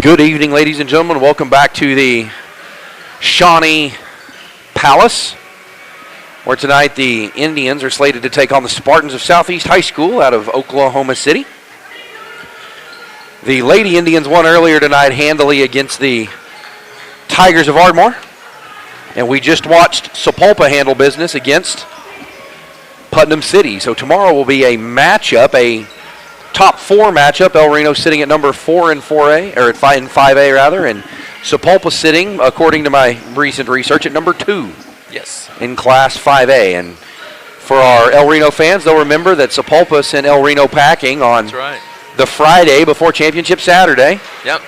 Good evening, ladies and gentlemen. Welcome back to the Shawnee Palace, where tonight the Indians are slated to take on the Spartans of Southeast High School out of Oklahoma City. The Lady Indians won earlier tonight handily against the Tigers of Ardmore, and we just watched Sapulpa handle business against Putnam City. So tomorrow will be a matchup, a top four matchup. El Reno sitting at number 4 in 4A, or at 5A rather, and Sapulpa sitting, according to my recent research, at number 2. Yes. In Class 5A. And for our El Reno fans, they'll remember that Sapulpa sent El Reno packing on the Friday before Championship Saturday. Yep.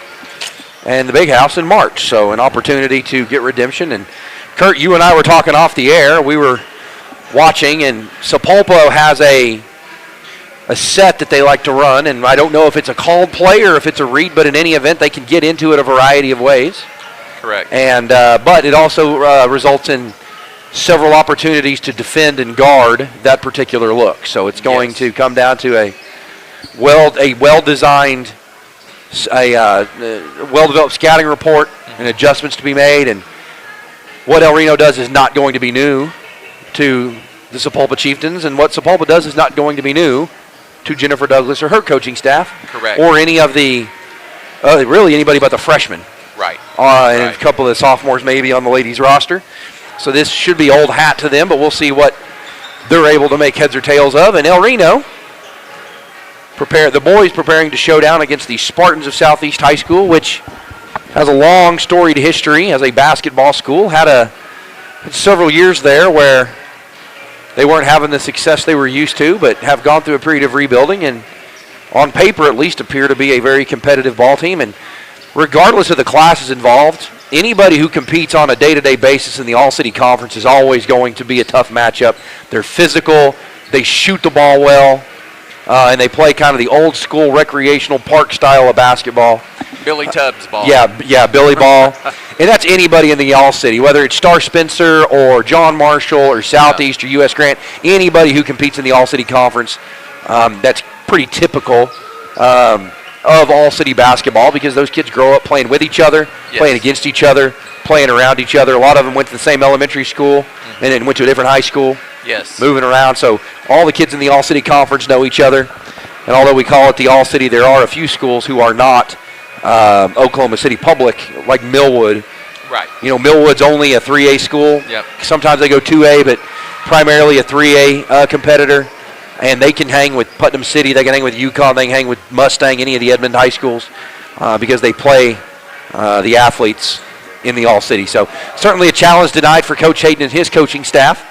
And the Big House in March. So an opportunity to get redemption. And Kurt, you and I were talking off the air. We were watching, and Sapulpa has a set that they like to run, and I don't know if it's a called play or if it's a read, but in any event, they can get into it a variety of ways. Correct. And but it also results in several opportunities to defend and guard that particular look. So it's going to come down to a well-designed, well-developed scouting report and adjustments to be made. And what El Reno does is not going to be new to the Sapulpa Chieftains, and what Sapulpa does is not going to be new to Jennifer Douglas or her coaching staff. Correct. Or any of the, really anybody but the freshmen. Right. And a couple of the sophomores maybe on the ladies roster. So this should be old hat to them, but we'll see what they're able to make heads or tails of. And El Reno, the boys preparing to show down against the Spartans of Southeast High School, which has a long storied history as a basketball school. Had several years there where they weren't having the success they were used to, but have gone through a period of rebuilding and on paper at least appear to be a very competitive ball team. And regardless of the classes involved, anybody who competes on a day-to-day basis in the All-City Conference is always going to be a tough matchup. They're physical, they shoot the ball well, and they play kind of the old-school recreational park style of basketball. Billy Tubbs ball. Yeah, Billy ball. And that's anybody in the All-City, whether it's Star Spencer or John Marshall or Southeast or U.S. Grant, anybody who competes in the All-City Conference, that's pretty typical of All-City basketball, because those kids grow up playing with each other, playing against each other, playing around each other. A lot of them went to the same elementary school and then went to a different high school. Yes. Moving around. So all the kids in the All-City Conference know each other. And although we call it the All-City, there are a few schools who are not Oklahoma City public, like Millwood. Right. You know, Millwood's only a 3A school. Yep. Sometimes they go 2A, but primarily a 3A competitor. And they can hang with Putnam City, they can hang with UConn, they can hang with Mustang, any of the Edmond high schools, because they play the athletes in the All-City. So certainly a challenge tonight for Coach Hayden and his coaching staff.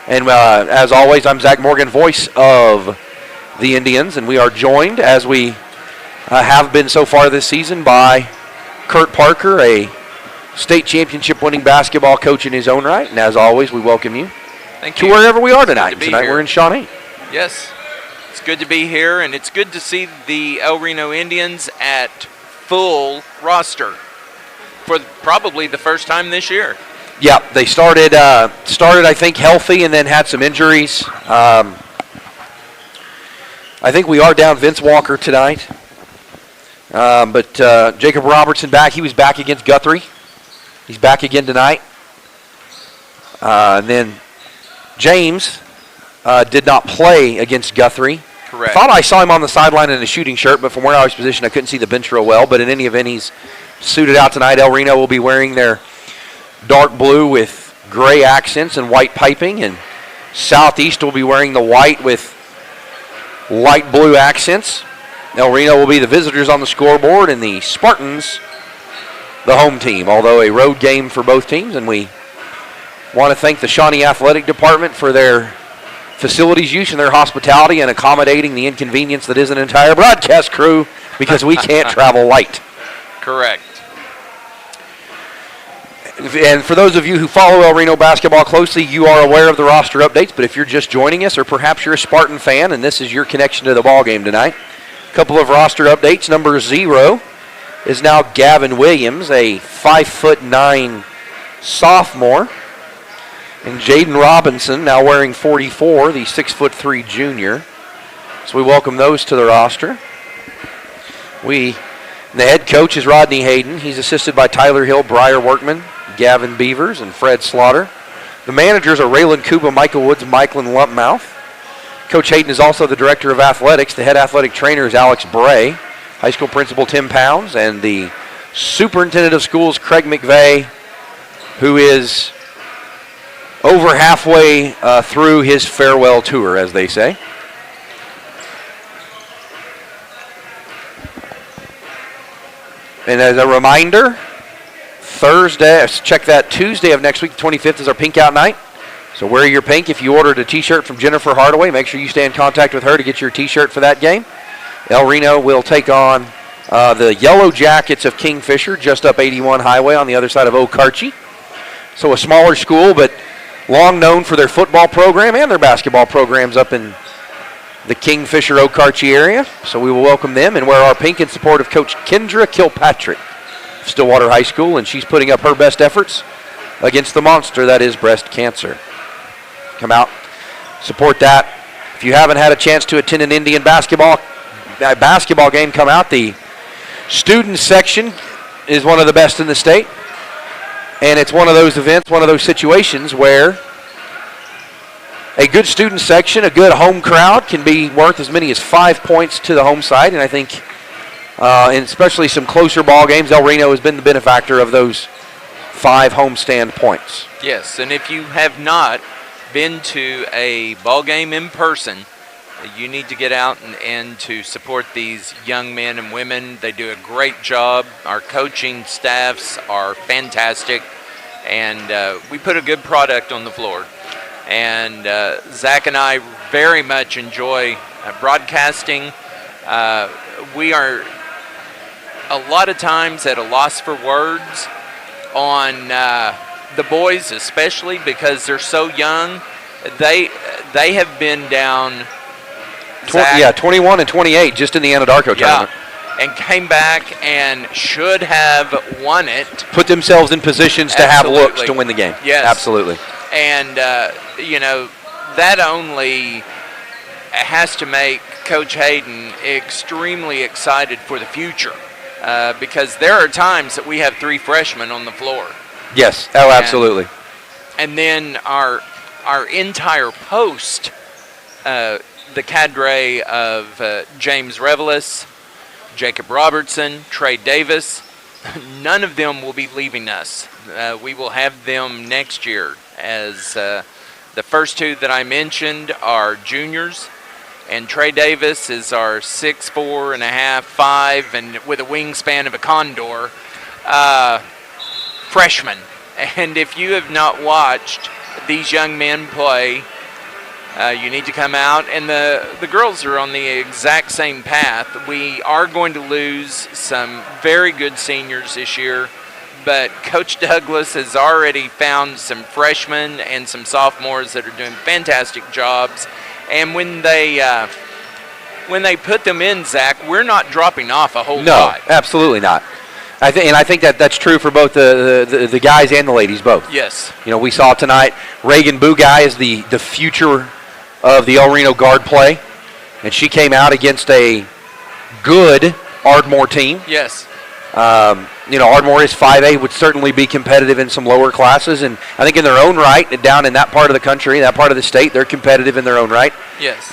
And as always, I'm Zach Morgan, voice of the Indians, and we are joined, as we have been so far this season, by Kurt Parker, a state championship winning basketball coach in his own right. And as always, we welcome you to wherever we are tonight. Tonight we're in Shawnee. Yes, it's good to be here, and it's good to see the El Reno Indians at full roster for probably the first time this year. Yeah, they started I think healthy and then had some injuries. I think we are down Vince Walker tonight. But Jacob Robertson back. He was back against Guthrie. He's back again tonight. And then James did not play against Guthrie. Correct. Thought I saw him on the sideline in a shooting shirt, but from where I was positioned, I couldn't see the bench real well. But in any event, he's suited out tonight. El Reno will be wearing their dark blue with gray accents and white piping, and Southeast will be wearing the white with light blue accents. El Reno will be the visitors on the scoreboard, and the Spartans the home team, although a road game for both teams. And we want to thank the Shawnee Athletic Department for their facilities use and their hospitality and accommodating the inconvenience that is an entire broadcast crew, because we can't travel light. Correct. And for those of you who follow El Reno basketball closely, you are aware of the roster updates, but if you're just joining us, or perhaps you're a Spartan fan and this is your connection to the ball game tonight, a couple of roster updates. Number 0 is now Gavin Williams, a 5'9" sophomore. And Jaden Robinson, now wearing 44, the 6'3" junior. So we welcome those to the roster. We The head coach is Rodney Hayden. He's assisted by Tyler Hill, Briar Workman, Gavin Beavers, and Fred Slaughter. The managers are Raylan Kuba, Michael Woods, Michaelin Lumpmouth. Coach Hayden is also the director of athletics. The head athletic trainer is Alex Bray. High school principal Tim Pounds, and the superintendent of schools Craig McVeigh, who is over halfway through his farewell tour, as they say. And as a reminder, Tuesday of next week, the 25th, is our Pink Out Night. So wear your pink. If you ordered a T-shirt from Jennifer Hardaway, make sure you stay in contact with her to get your T-shirt for that game. El Reno will take on the Yellow Jackets of Kingfisher, just up 81 Highway on the other side of Okarche. So a smaller school, but long known for their football program and their basketball programs up in the Kingfisher Okarche area. So we will welcome them and wear our pink in support of Coach Kendra Kilpatrick of Stillwater High School, and she's putting up her best efforts against the monster that is breast cancer. Come out, support that. If you haven't had a chance to attend an Indian basketball game, come out. The student section is one of the best in the state, and it's one of those events, one of those situations where a good student section, a good home crowd can be worth as many as 5 points to the home side, and I think and especially some closer ball games, El Reno has been the benefactor of those 5 homestand points. Yes, and if you have not been to a ball game in person, you need to get out and to support these young men and women. They do a great job. Our coaching staffs are fantastic, and we put a good product on the floor. And Zach and I very much enjoy broadcasting. We are a lot of times at a loss for words on the boys, especially because they're so young. They have been down 21 and 28 just in the Anadarko tournament. And came back and should have won it. Put themselves in positions to have looks to win the game. Yes. Absolutely. And, that only has to make Coach Hayden extremely excited for the future because there are times that we have 3 freshmen on the floor. Yes. Oh, absolutely. And then our entire post, the cadre of James Revelis, Jacob Robertson, Trey Davis, none of them will be leaving us. We will have them next year, as the first 2 that I mentioned are juniors, and Trey Davis is our 6'4 and a half, 5, and with a wingspan of a condor, freshman. And if you have not watched these young men play, you need to come out. And the girls are on the exact same path. We are going to lose some very good seniors this year, but Coach Douglas has already found some freshmen and some sophomores that are doing fantastic jobs. And when they put them in, Zach, we're not dropping off a whole lot. No, absolutely not. I think that's true for both the guys and the ladies both. Yes. We saw tonight Reagan Bugai is the future of the El Reno guard play, and she came out against a good Ardmore team. Yes. Ardmore is 5A, would certainly be competitive in some lower classes, and I think in their own right, down in that part of the country, that part of the state, they're competitive in their own right. Yes.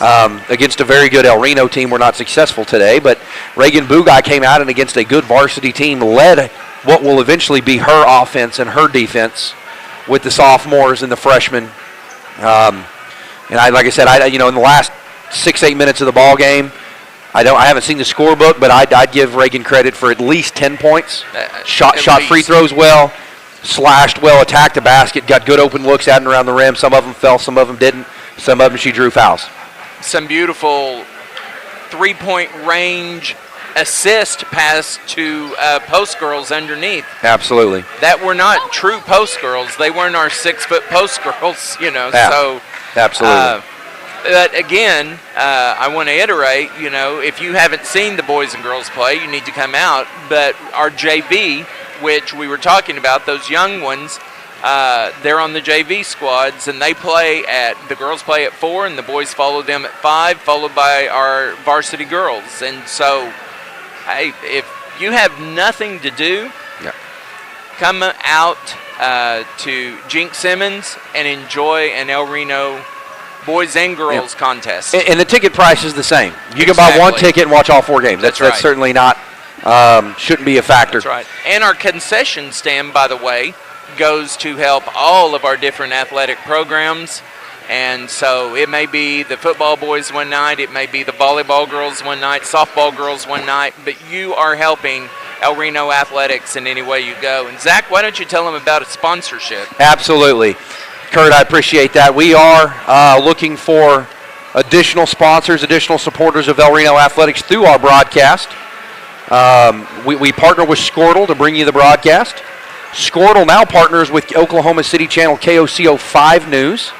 Against a very good El Reno team, we're not successful today, but Reagan Bugai came out and against a good varsity team, led what will eventually be her offense and her defense with the sophomores and the freshmen. And like I said, in the last 6-8 minutes of the ball game, I haven't seen the scorebook, but I'd give Reagan credit for at least 10 points. Shot free throws well, slashed well, attacked the basket, got good open looks at and around the rim. Some of them fell, some of them didn't. Some of them she drew fouls. Some beautiful 3-point range assist pass to post girls underneath. Absolutely. That were not true post girls. They weren't our 6-foot post girls, Yeah. So absolutely. But again, I want to iterate, if you haven't seen the boys and girls play, you need to come out. But our JV, which we were talking about, those young ones, they're on the JV squads, and the girls play at 4, and the boys follow them at 5, followed by our varsity girls. And so, hey, you have nothing to do, come out to Jink Simmons and enjoy an El Reno boys and girls contest. And the ticket price is the same. You can buy one ticket and watch all 4 games. That's certainly not, shouldn't be a factor. That's right. And our concession stand, by the way, goes to help all of our different athletic programs. And so it may be the football boys one night, it may be the volleyball girls one night, softball girls one night, but you are helping El Reno athletics in any way you go. And Zach, why don't you tell them about a sponsorship? Absolutely. Kurt, I appreciate that. We are looking for additional sponsors, additional supporters of El Reno athletics through our broadcast. We partner with Squirtle to bring you the broadcast. Squirtle now partners with Oklahoma City channel KOCO 5 News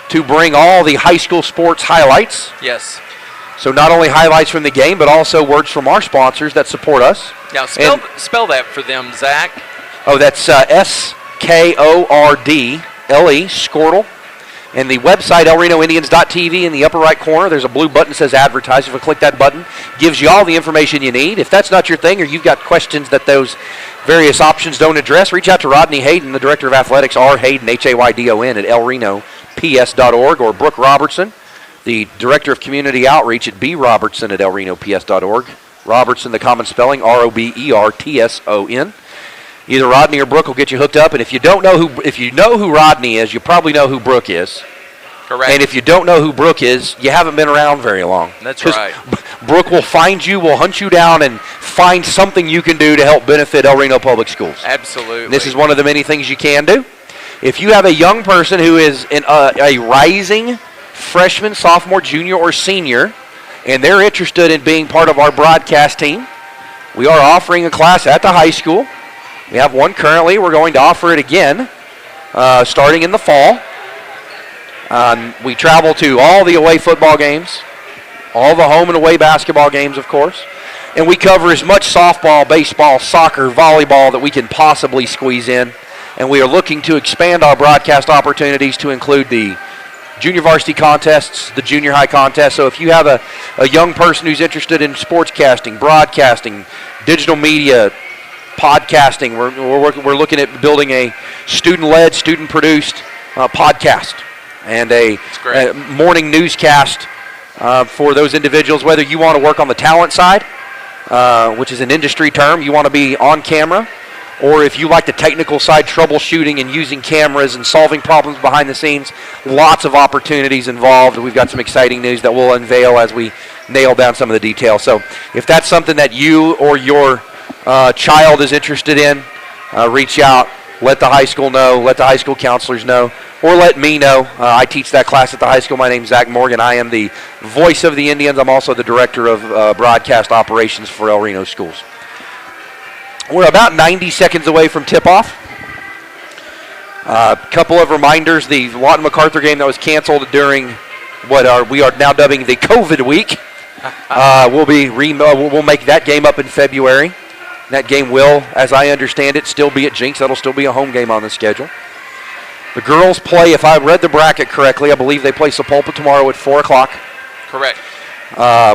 to bring all the high school sports highlights. Yes. So not only highlights from the game, but also words from our sponsors that support us. Now spell that for them, Zach. Oh, that's SKORDLE, Squirtle. And the website, elrenoindians.tv, in the upper right corner, there's a blue button that says advertise. If you click that button, gives you all the information you need. If that's not your thing or you've got questions that those various options don't address, reach out to Rodney Hayden, the Director of Athletics, R. Hayden, Haydon, at elrenops.org, or Brooke Robertson, the Director of Community Outreach, at brobertson at elrenops.org. Robertson, the common spelling, Robertson. Either Rodney or Brooke will get you hooked up, and if you know who Rodney is, you probably know who Brooke is. Correct. And if you don't know who Brooke is, you haven't been around very long. That's right. Brooke will find you, will hunt you down, and find something you can do to help benefit El Reno Public Schools. Absolutely. And this is one of the many things you can do. If you have a young person who is a rising freshman, sophomore, junior, or senior, and they're interested in being part of our broadcast team, we are offering a class at the high school. We have one currently. We're going to offer it again starting in the fall. We travel to all the away football games, all the home and away basketball games, of course. And we cover as much softball, baseball, soccer, volleyball that we can possibly squeeze in. And we are looking to expand our broadcast opportunities to include the junior varsity contests, the junior high contests. So if you have a young person who's interested in sportscasting, broadcasting, digital media, podcasting, we're looking at building a student-led, student-produced podcast and a morning newscast for those individuals, whether you want to work on the talent side, which is an industry term, you want to be on camera, or if you like the technical side, troubleshooting and using cameras and solving problems behind the scenes, lots of opportunities involved. We've got some exciting news that we'll unveil as we nail down some of the details. So if that's something that you or your child is interested in, reach out, let the high school know, let the high school counselors know, or let me know. I teach that class at the high school. My name's Zach Morgan. I am the voice of the Indians. I'm also the director of broadcast operations for El Reno Schools. We're about 90 seconds away from tip-off. A couple of reminders. The Lawton MacArthur game that was canceled during we are now dubbing the COVID week. We'll make that game up in February. That game will, as I understand it, still be at Jinx. That'll still be a home game on the schedule. The girls play, if I read the bracket correctly, I believe they play Sapulpa tomorrow at 4 o'clock. Correct.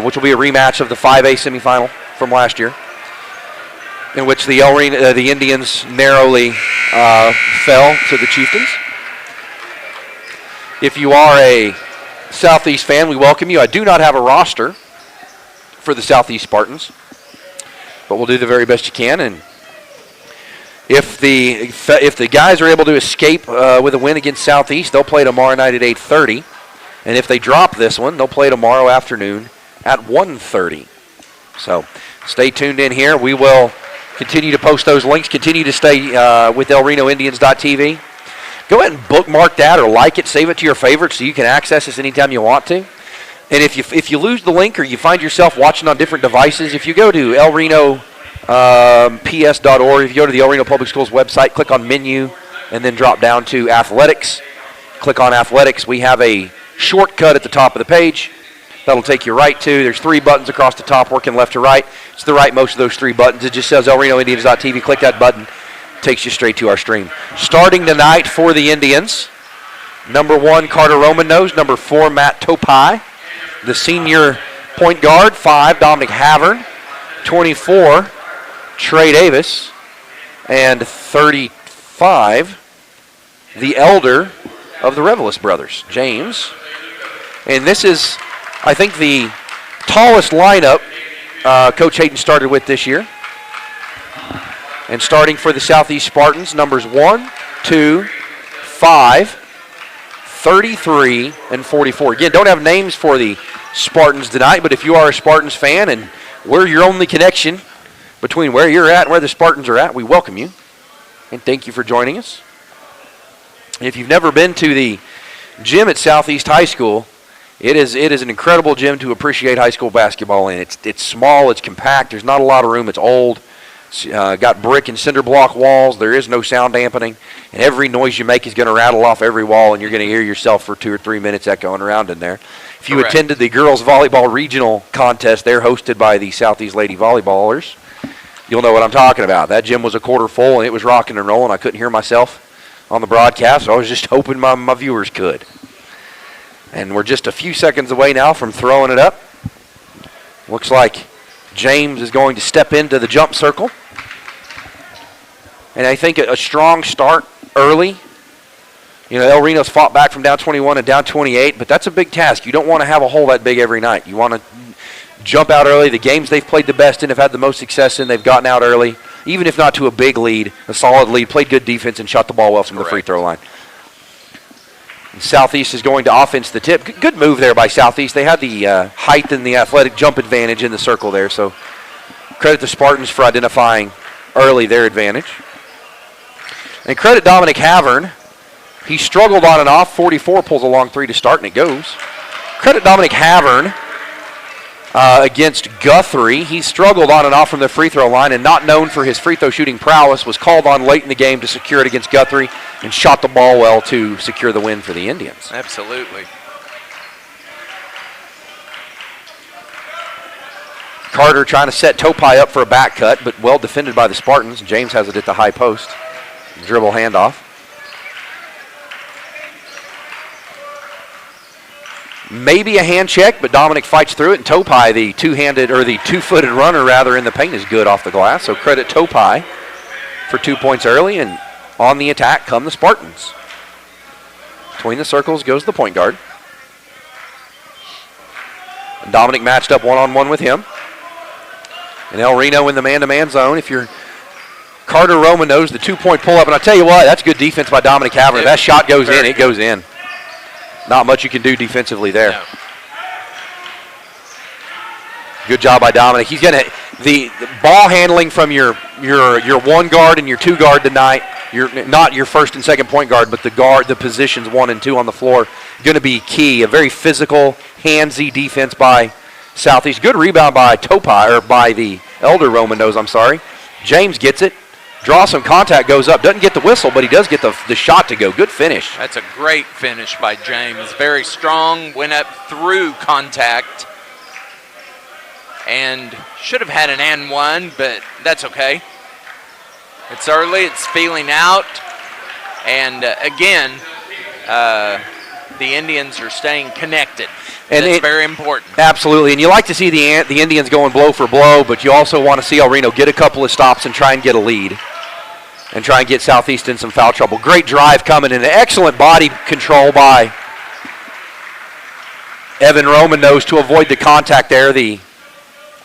Which will be a rematch of the 5A semifinal from last year, in which the Indians narrowly fell to the Chieftains. If you are a Southeast fan, we welcome you. I do not have a roster for the Southeast Spartans, but we'll do the very best you can. And if the guys are able to escape with a win against Southeast, they'll play tomorrow night at 8:30. And if they drop this one, they'll play tomorrow afternoon at 1:30. So stay tuned in here. We will continue to post those links. Continue to stay with elrenoindians.tv. Go ahead and bookmark that or like it, save it to your favorites so you can access this anytime you want to. And if you lose the link or you find yourself watching on different devices, if you go to elrenops.org, if you go to the El Reno Public Schools website, click on menu, and then drop down to athletics. Click on athletics. We have a shortcut at the top of the page. That'll take you right to, there's 3 buttons across the top working left to right. It's the right most of those 3 buttons. It just says elrenoindians.tv. Click that button. Takes you straight to our stream. Starting tonight for the Indians, number 1, Carter Roman Nose. Number 4, Matt Topai. The senior point guard, 5, Dominic Havern. 24, Trey Davis. And 35, the elder of the Revelis brothers, James. And this is, I think, the tallest lineup Coach Hayden started with this year. And starting for the Southeast Spartans, numbers 1, 2, 5, 33, and 44. Again, don't have names for the Spartans tonight, but if you are a Spartans fan and we're your only connection between where you're at and where the Spartans are at, we welcome you. And thank you for joining us. And if you've never been to the gym at Southeast High School, it is an incredible gym to appreciate high school basketball in. It's small, it's compact, there's not a lot of room, it's old. Got brick and cinder block walls. There is no sound dampening. And every noise you make is going to rattle off every wall, and you're going to hear yourself for 2 or 3 minutes echoing around in there. If you attended the girls volleyball regional contest, they're hosted by the Southeast Lady Volleyballers, you'll know what I'm talking about. That gym was a quarter full, and it was rocking and rolling. I couldn't hear myself on the broadcast, so I was just hoping my viewers could. And we're just a few seconds away now from throwing it up. Looks like James is going to step into the jump circle. And I think a strong start early. You know, El Reno's fought back from down 21 and down 28, but that's a big task. You don't want to have a hole that big every night. You want to jump out early. The games they've played the best in, have had the most success in, they've gotten out early, even if not to a big lead, a solid lead, played good defense, and shot the ball well from the free throw line. And Southeast is going to offense the tip. Good move there by Southeast. They had the height and the athletic jump advantage in the circle there, so credit the Spartans for identifying early their advantage. And credit Dominic Havern. He struggled on and off. 44 pulls a long three to start, and it goes. Credit Dominic Havern against Guthrie. He struggled on and off from the free throw line, and not known for his free throw shooting prowess, was called on late in the game to secure it against Guthrie and shot the ball well to secure the win for the Indians. Absolutely. Carter trying to set Topai up for a back cut, but well defended by the Spartans. James has it at the high post. Dribble handoff. Maybe a hand check, but Dominic fights through it, and Topai, the two-footed runner rather, in the paint is good off the glass. So credit Topai for 2 points early, and on the attack come the Spartans. Between the circles goes the point guard. And Dominic matched up one-on-one with him. And El Reno in the man-to-man zone. If you're Carter Roman knows the 2-point pull-up, and I'll tell you what, that's good defense by Dominic Havern. If that shot goes in, it goes in. Not much you can do defensively there. No. Good job by Dominic. He's going to the ball handling from your one guard and your two guard tonight. Not your first and second point guard, but the positions 1 and 2 on the floor, going to be key. A very physical, handsy defense by Southeast. Good rebound by Topai, or by the elder Roman knows. I'm sorry. James gets it. Draws some contact, goes up. Doesn't get the whistle, but he does get the shot to go. Good finish. That's a great finish by James. Very strong, went up through contact, and should have had an and one, but that's okay. It's early, it's feeling out, and again, the Indians are staying connected. And that's very important. Absolutely, and you like to see the Indians going blow for blow, but you also want to see El Reno get a couple of stops and try and get a lead. And try and get Southeast in some foul trouble. Great drive coming in. Excellent body control by Evan Roman knows to avoid the contact there. The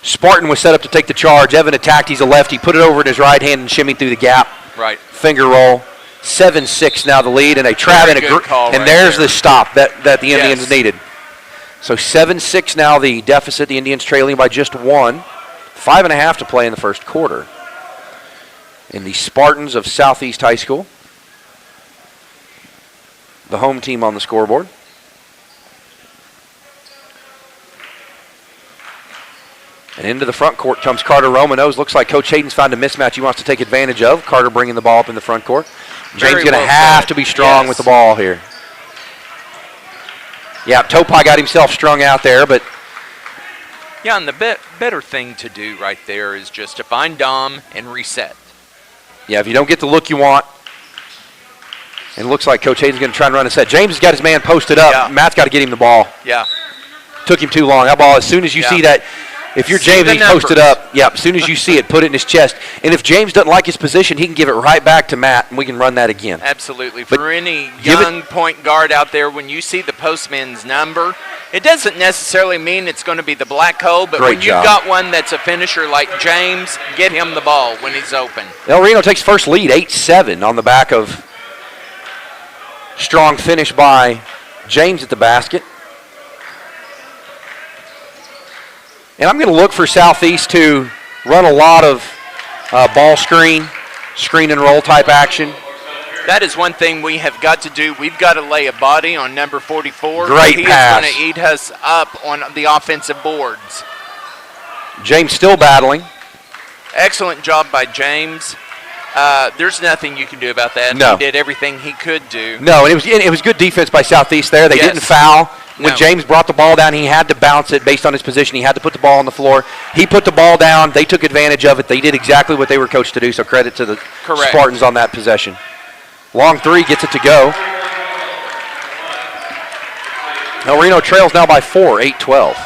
Spartan was set up to take the charge. Evan attacked. He's a lefty. Put it over in his right hand and shimmied through the gap. Right. Finger roll. 7-6 now the lead. And a trap and there's the stop that the Indians needed. So 7-6 now the deficit. The Indians trailing by just 1. 5.5 to play in the first quarter. In the Spartans of Southeast High School, the home team on the scoreboard. And into the front court comes Carter Romanos. Looks like Coach Hayden's found a mismatch he wants to take advantage of. Carter bringing the ball up in the front court. James going to have to be strong with the ball here. Yeah, Topai got himself strung out there, but... Yeah, and the better thing to do right there is just to find Dom and reset. Yeah, if you don't get the look you want, and it looks like Coach Hayden's going to try and run a set. James has got his man posted up. Yeah. Matt's got to get him the ball. Yeah. Took him too long. That ball, as soon as you see that, If you're See James the and he's posted numbers. up, yeah, as soon as you see it, put it in his chest. And if James doesn't like his position, he can give it right back to Matt, and we can run that again. Absolutely. But For any give young point guard out there, when you see the postman's number, it doesn't necessarily mean it's going to be the black hole, but Great when job. you've got one that's a finisher like James, get him the ball when he's open. El Reno takes first lead, 8-7 on the back of strong finish by James at the basket. And I'm going to look for Southeast to run a lot of ball screen and roll type action. That is one thing we have got to do. We've got to lay a body on number 44. Great he pass. He is going to eat us up on the offensive boards. James still battling. Excellent job by James. There's nothing you can do about that. No. He did everything he could do. No, and it was good defense by Southeast there. They Yes. didn't foul. When No. James brought the ball down, he had to bounce it based on his position. He had to put the ball on the floor. He put the ball down. They took advantage of it. They did exactly what they were coached to do, so credit to the Correct. Spartans on that possession. Long three gets it to go. El Reno trails now by 4, 8-12.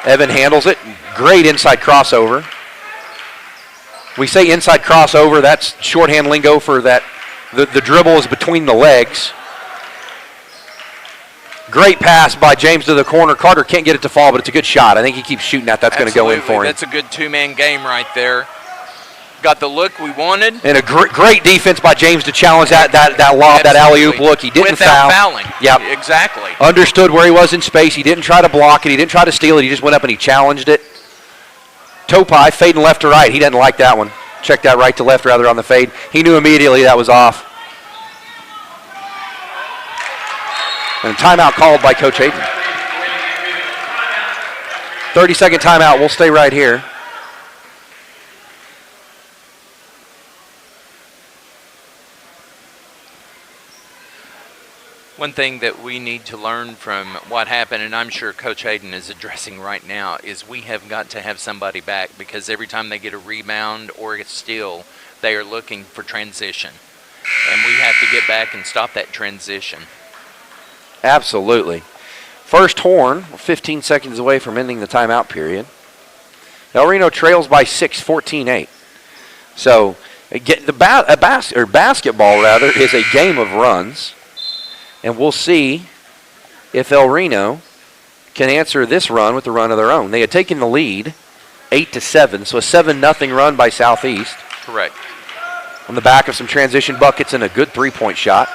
Evan handles it. Great inside crossover. We say inside crossover, that's shorthand lingo for that. The dribble is between the legs. Great pass by James to the corner. Carter can't get it to fall, but it's a good shot. I think he keeps shooting that. That's going to go in for him. That's a good two-man game right there. Got the look we wanted. And a great defense by James to challenge that lob, that alley-oop look. He didn't Without foul. fouling. Yep. Exactly. Understood where he was in space. He didn't try to block it. He didn't try to steal it. He just went up and he challenged it. Topai fading left to right. He doesn't like that one. Check that right to left rather on the fade. He knew immediately that was off. And a timeout called by Coach Hayden. 30-second timeout. We'll stay right here. One thing that we need to learn from what happened, and I'm sure Coach Hayden is addressing right now, is we have got to have somebody back, because every time they get a rebound or a steal, they are looking for transition. And we have to get back and stop that transition. Absolutely. First horn, 15 seconds away from ending the timeout period. El Reno trails by 6, 14-8. So basketball rather is a game of runs. And we'll see if El Reno can answer this run with a run of their own. They had taken the lead 8-7, so a 7-0 run by Southeast. Correct. On the back of some transition buckets and a good three-point shot.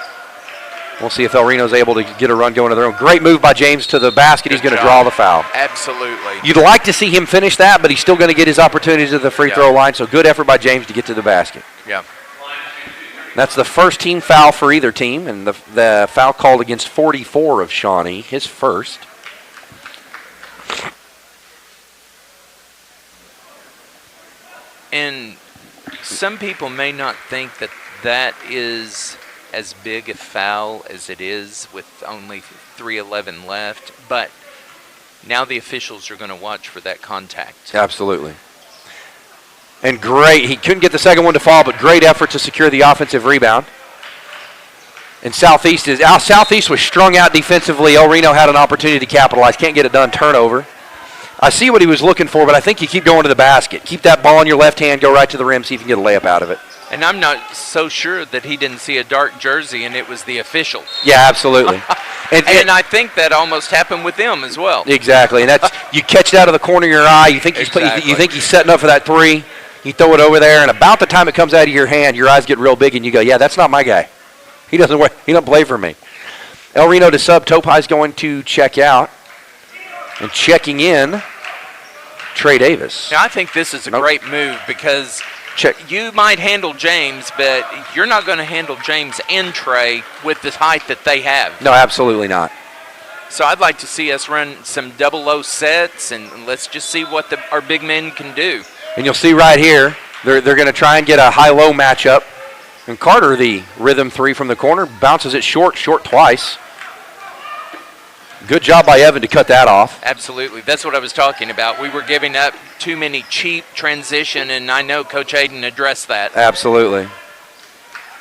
We'll see if El Reno's able to get a run going of their own. Great move by James to the basket. He's going to draw the foul. Absolutely. You'd like to see him finish that, but he's still going to get his opportunities at the free throw line, so good effort by James to get to the basket. Yeah. That's the first team foul for either team, and the foul called against 44 of Shawnee, his first. And some people may not think that that is as big a foul as it is with only 3:11 left, but now the officials are going to watch for that contact. Absolutely. And great, he couldn't get the second one to fall, but great effort to secure the offensive rebound. And Southeast was strung out defensively. El Reno had an opportunity to capitalize. Can't get it done. Turnover. I see what he was looking for, but I think you keep going to the basket. Keep that ball in your left hand, go right to the rim, see if you can get a layup out of it. And I'm not so sure that he didn't see a dark jersey and it was the official. Yeah, absolutely. And I think that almost happened with them as well. Exactly. And that's you catch it out of the corner of your eye. You think Exactly. you think he's setting up for that three. You throw it over there, and about the time it comes out of your hand, your eyes get real big, and you go, "Yeah, that's not my guy. He doesn't play for me." El Reno to sub. Topai's going to check out, and checking in, Trey Davis. Now, I think this is a great move because you might handle James, but you're not going to handle James and Trey with the height that they have. No, absolutely not. So I'd like to see us run some double-O sets, and let's just see what our big men can do. And you'll see right here, they're going to try and get a high-low matchup. And Carter, the rhythm three from the corner, bounces it short twice. Good job by Evan to cut that off. Absolutely. That's what I was talking about. We were giving up too many cheap transition, and I know Coach Hayden addressed that. Absolutely.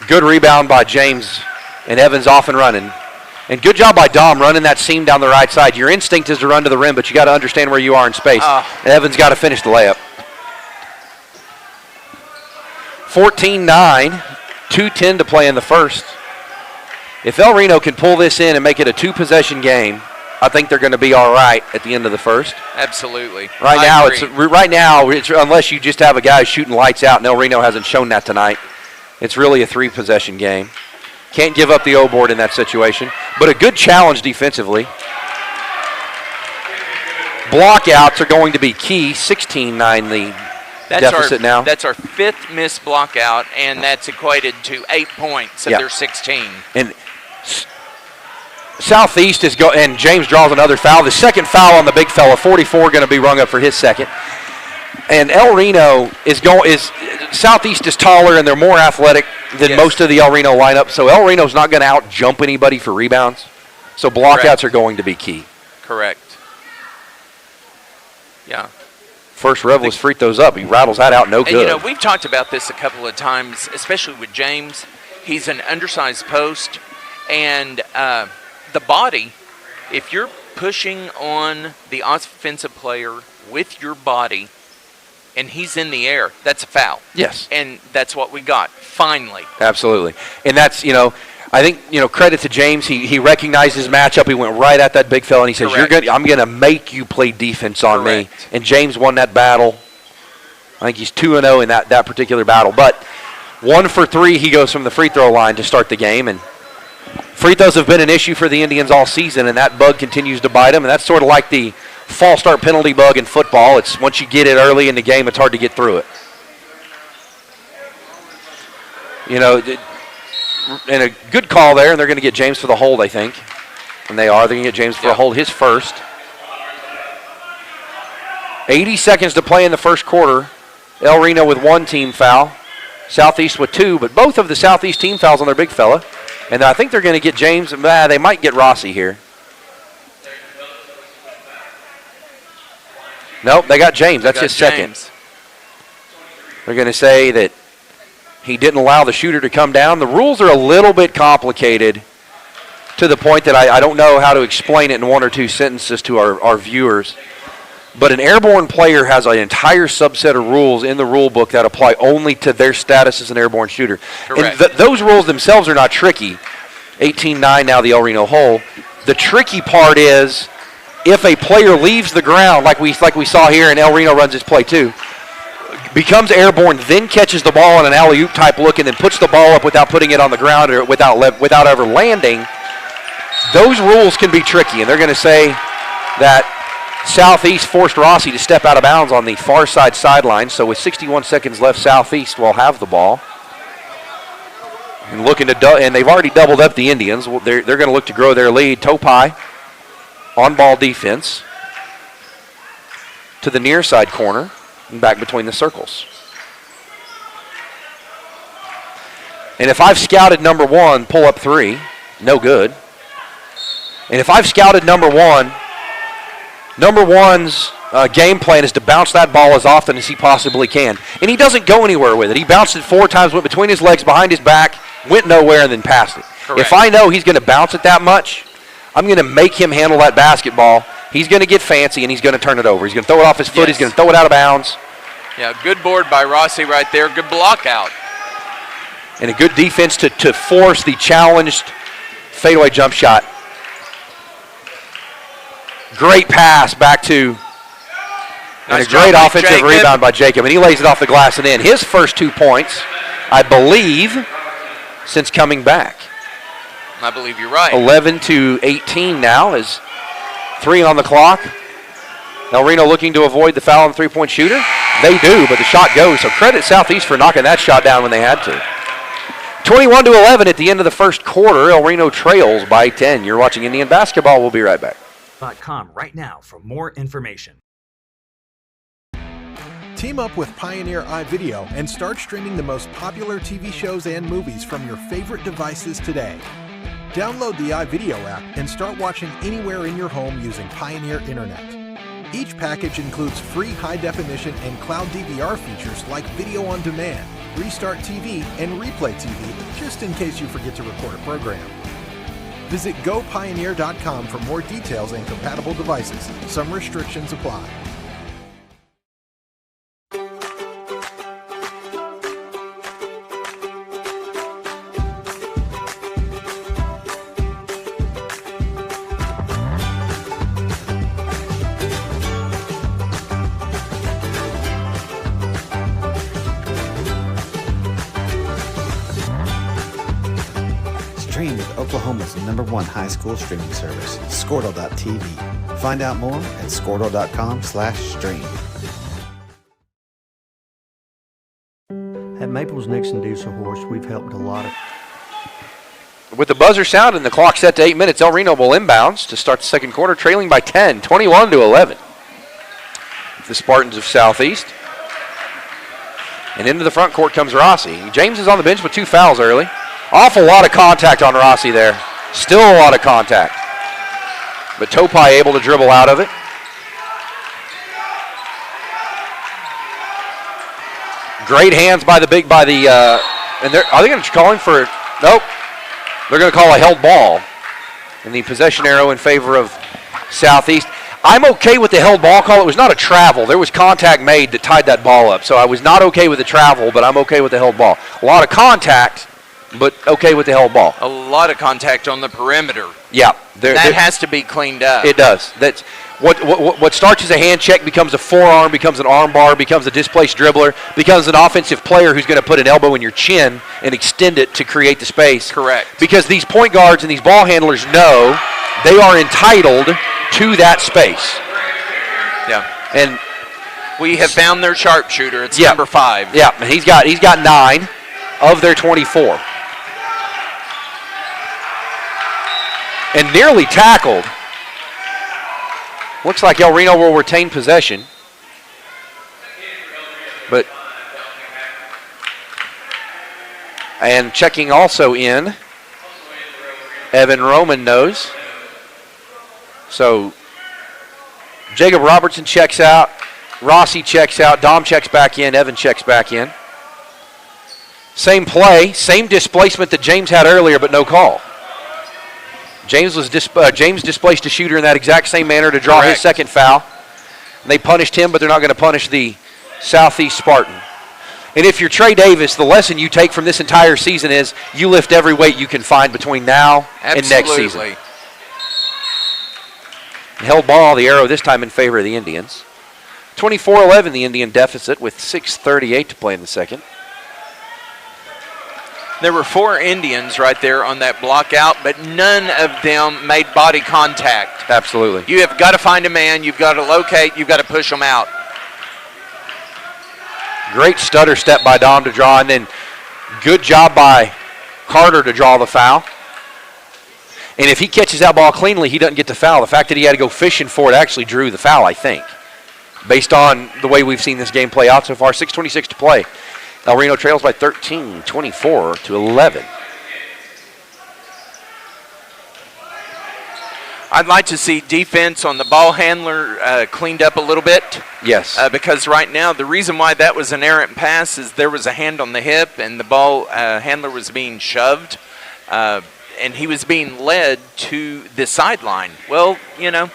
Good rebound by James, and Evans off and running. And good job by Dom running that seam down the right side. Your instinct is to run to the rim, but you got to understand where you are in space. And Evans got to finish the layup. 14-9, 2:10 to play in the first. If El Reno can pull this in and make it a 2-possession game, I think they're going to be all right at the end of the first. Absolutely. Right now, it's unless you just have a guy shooting lights out, and El Reno hasn't shown that tonight. It's really a 3-possession game. Can't give up the O board in that situation, but a good challenge defensively. Blockouts are going to be key. 16-9 lead. Deficit now. That's our 5th missed block out, and that's equated to 8 points of their 16. And Southeast is and James draws another foul. The second foul on the big fella, 44, going to be rung up for his second. And El Reno Southeast is taller and they're more athletic than most of the El Reno lineup. So El Reno's not going to out jump anybody for rebounds. So blockouts are going to be key. Correct. Yeah. First Revel's free throws up. He rattles that out, no good. And, we've talked about this a couple of times, especially with James. He's an undersized post, and the body, if you're pushing on the offensive player with your body and he's in the air, that's a foul. Yes. And that's what we got, finally. Absolutely. And that's, I think, credit to James. He recognized his matchup. He went right at that big fella, and he says, I'm going to make you play defense on me. And James won that battle. I think he's 2-0 in that particular battle. But 1 for 3, he goes from the free throw line to start the game. And free throws have been an issue for the Indians all season, and that bug continues to bite them. And that's sort of like the false start penalty bug in football. It's once you get it early in the game, it's hard to get through it. And a good call there, and they're going to get James for the hold, I think. And they are. They're going to get James for a hold, his first. 80 seconds to play in the first quarter. El Reno with 1 team foul. Southeast with 2, but both of the Southeast team fouls on their big fella. And I think they're going to get James. They might get Rossi here. Nope, they got James. That's his second. They're going to say that he didn't allow the shooter to come down. The rules are a little bit complicated to the point that I don't know how to explain it in 1 or 2 sentences to our viewers. But an airborne player has an entire subset of rules in the rule book that apply only to their status as an airborne shooter. Correct. And those rules themselves are not tricky. 18-9 now the El Reno hole. The tricky part is if a player leaves the ground, like we saw here, and El Reno runs his play too, becomes airborne, then catches the ball on an alley-oop type look, and then puts the ball up without putting it on the ground or without ever landing, those rules can be tricky. And they're going to say that Southeast forced Rossi to step out of bounds on the far side sideline. So with 61 seconds left, Southeast will have the ball. And and they've already doubled up the Indians. They're going to look to grow their lead. Topai on ball defense to the near side corner and back between the circles. And if I've scouted number 1, pull up 3, no good. And if I've scouted number 1, number 1's game plan is to bounce that ball as often as he possibly can. And he doesn't go anywhere with it. He bounced it 4 times, went between his legs, behind his back, went nowhere, and then passed it. Correct. If I know he's going to bounce it that much, I'm going to make him handle that basketball. He's going to get fancy, and he's going to turn it over. He's going to throw it off his foot. He's going to throw it out of bounds. Yeah, good board by Rossi right there. Good block out. And a good defense to force the challenged fadeaway jump shot. Great pass back to, and a great offensive rebound by Jacob. And he lays it off the glass and in. His first 2 points, I believe, since coming back. I believe you're right. 11-18 now is 3 on the clock. El Reno looking to avoid the foul on the three-point shooter. They do, but the shot goes. So credit Southeast for knocking that shot down when they had to. 21-11 at the end of the first quarter. El Reno trails by 10. You're watching Indian basketball. We'll be right back. .com right now for more information. Team up with Pioneer iVideo and start streaming the most popular TV shows and movies from your favorite devices today. Download the iVideo app and start watching anywhere in your home using Pioneer Internet. Each package includes free high-definition and cloud DVR features like video on demand, Restart TV, and Replay TV, just in case you forget to record a program. Visit gopioneer.com for more details and compatible devices. Some restrictions apply. Stream with Oklahoma's #1 high school streaming service, Squirtle.tv. Find out more at Squirtle.com/stream. At Maples Nixon Diesel Horse, we've helped a lot of. With the buzzer sound and the clock set to 8 minutes, El Reno will inbounds to start the second quarter, trailing by 10, 21-11. The Spartans of Southeast. And into the front court comes Rossi. James is on the bench with 2 fouls early. Awful lot of contact on Rossi there. Still a lot of contact. But Topai able to dribble out of it. Great hands by the and are they going to call him for, nope. They're going to call a held ball. And the possession arrow in favor of Southeast. I'm okay with the held ball call. It was not a travel. There was contact made that tied that ball up. So I was not okay with the travel, but I'm okay with the held ball. A lot of contact, but okay with the held ball. A lot of contact on the perimeter. Yeah. That has to be cleaned up. It does. That's what starts as a hand check becomes a forearm, becomes an arm bar, becomes a displaced dribbler, becomes an offensive player who's going to put an elbow in your chin and extend it to create the space. Correct. Because these point guards and these ball handlers know they are entitled to that space. Yeah. And we have found their sharpshooter. It's number 5. Yeah, and he's got 9 of their 24. And nearly tackled. Looks like El Reno will retain possession. And checking also in, Evan Roman knows. So Jacob Robertson checks out. Rossi checks out. Dom checks back in. Evan checks back in. Same play, same displacement that James had earlier, but no call. James displaced a shooter in that exact same manner to draw his second foul. And they punished him, but they're not going to punish the Southeast Spartan. And if you're Trey Davis, the lesson you take from this entire season is you lift every weight you can find between now and next season. Held ball, the arrow this time in favor of the Indians. 24-11, the Indian deficit with 6:38 to play in the second. There were 4 Indians right there on that block out, but none of them made body contact. Absolutely. You have got to find a man. You've got to locate. You've got to push them out. Great stutter step by Dom to draw, and then good job by Carter to draw the foul. And if he catches that ball cleanly, he doesn't get the foul. The fact that he had to go fishing for it actually drew the foul, I think, based on the way we've seen this game play out so far. 6:26 to play. El Reno trails by 13, 24-11. I'd like to see defense on the ball handler cleaned up a little bit. Yes. Because right now, the reason why that was an errant pass is there was a hand on the hip and the ball handler was being shoved and he was being led to the sideline. Well, you know,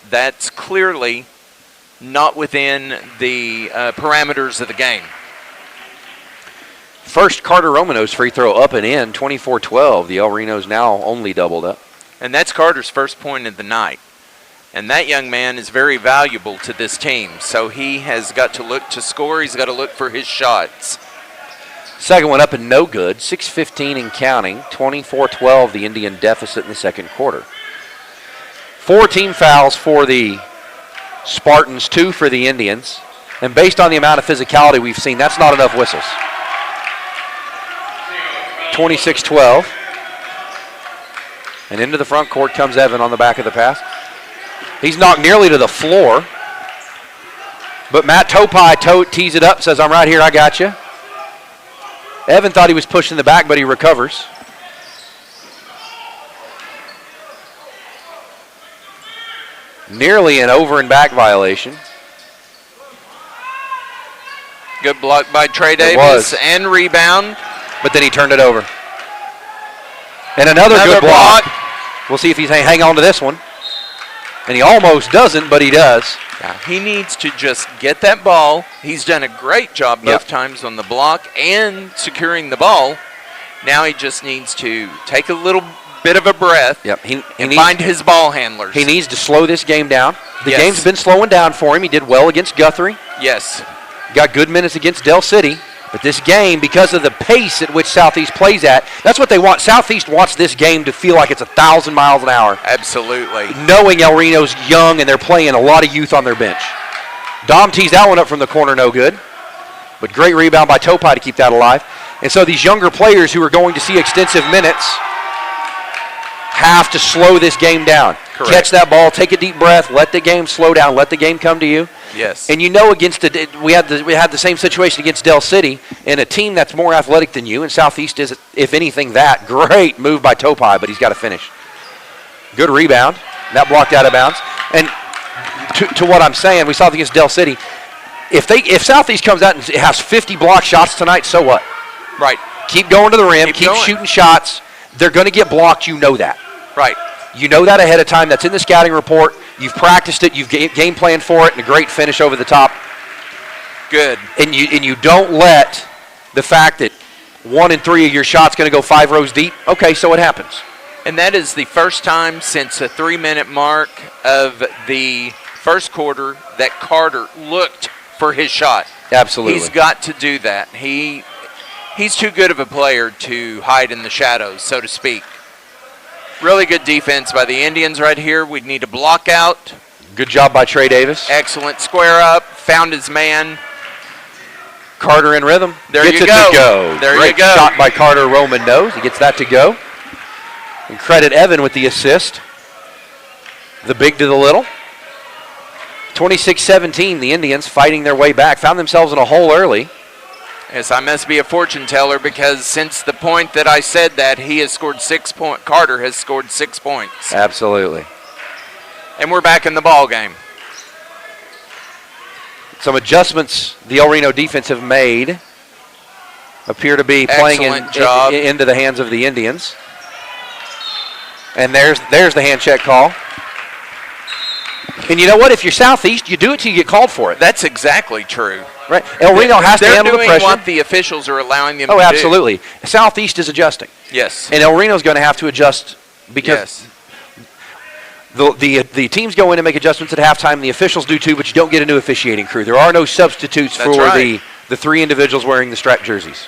that's clearly not within the parameters of the game. First Carter Romano's free throw up and in, 24-12. The El Reno's now only doubled up. And that's Carter's first point of the night. And that young man is very valuable to this team. So he has got to look to score. He's got to look for his shots. Second one up and no good. 6:15 and counting. 24-12, the Indian deficit in the second quarter. 4 team fouls for the Spartans, 2 for the Indians. And based on the amount of physicality we've seen, that's not enough whistles. 26-12. And into the front court comes Evan on the back of the pass. He's knocked nearly to the floor. But Matt Topai tees it up, says, I'm right here, I got you. Evan thought he was pushing the back, but he recovers. Nearly an over and back violation. Good block by Trey Davis and rebound. But then he turned it over. And another good block. We'll see if he's hang on to this one. And he almost doesn't, but he does. Yeah, he needs to just get that ball. He's done a great job both times on the block and securing the ball. Now he just needs to take a little bit of a breath and find his ball handlers. He needs to slow this game down. The Yes. game's been slowing down for him. He did well against Guthrie. Yes. Got good minutes against Del City. But this game, because of the pace at which Southeast plays at, that's what they want. Southeast wants this game to feel like it's 1,000 miles an hour. Absolutely. Knowing El Reno's young and they're playing a lot of youth on their bench. Dom tees that one up from the corner, no good. But great rebound by Topai to keep that alive. And so these younger players who are going to see extensive minutes have to slow this game down. Correct. Catch that ball, take a deep breath, let the game slow down, let the game come to you. Yes. And you know we had the same situation against Del City, and a team that's more athletic than you, and Southeast is, if anything, that. Great move by Topai, but he's got to finish. Good rebound. That blocked out of bounds. And to what I'm saying, we saw it against Del City. If Southeast comes out and has 50 block shots tonight, so what? Right. Keep going to the rim. Keep going. shooting shots. They're going to get blocked. You know that. Right. You know that ahead of time. That's in the scouting report. You've practiced it. You've game planned for it, and a great finish over the top. Good. And you don't let the fact that 1 in 3 of your shots going to go 5 rows deep. Okay, so it happens. And that is the first time since the 3-minute mark of the first quarter that Carter looked for his shot. Absolutely. He's got to do that. He's too good of a player to hide in the shadows, so to speak. Really good defense by the Indians right here. We need to block out. Good job by Trey Davis. Excellent square up. Found his man. Carter in rhythm. There Gets you it go. to go. There Great you go. shot by Carter. Roman knows. He gets that to go. And credit Evan with the assist. The big to the little. 26-17, the Indians fighting their way back. Found themselves in a hole early. Yes, I must be a fortune teller because since the point that I said that, he has scored 6 points. Carter has scored 6 points. Absolutely. And we're back in the ball game. Some adjustments the El Reno defense have made appear to be playing into the hands of the Indians. And there's the hand check call. And you know what? If you're Southeast, you do it till you get called for it. That's exactly true. Right. El Reno has to handle the pressure. They're doing what the officials are allowing them to do. Oh, absolutely. Southeast is adjusting. Yes. And El Reno's going to have to adjust because the teams go in and make adjustments at halftime. The officials do too, but you don't get a new officiating crew. There are no substitutes for the 3 individuals wearing the striped jerseys.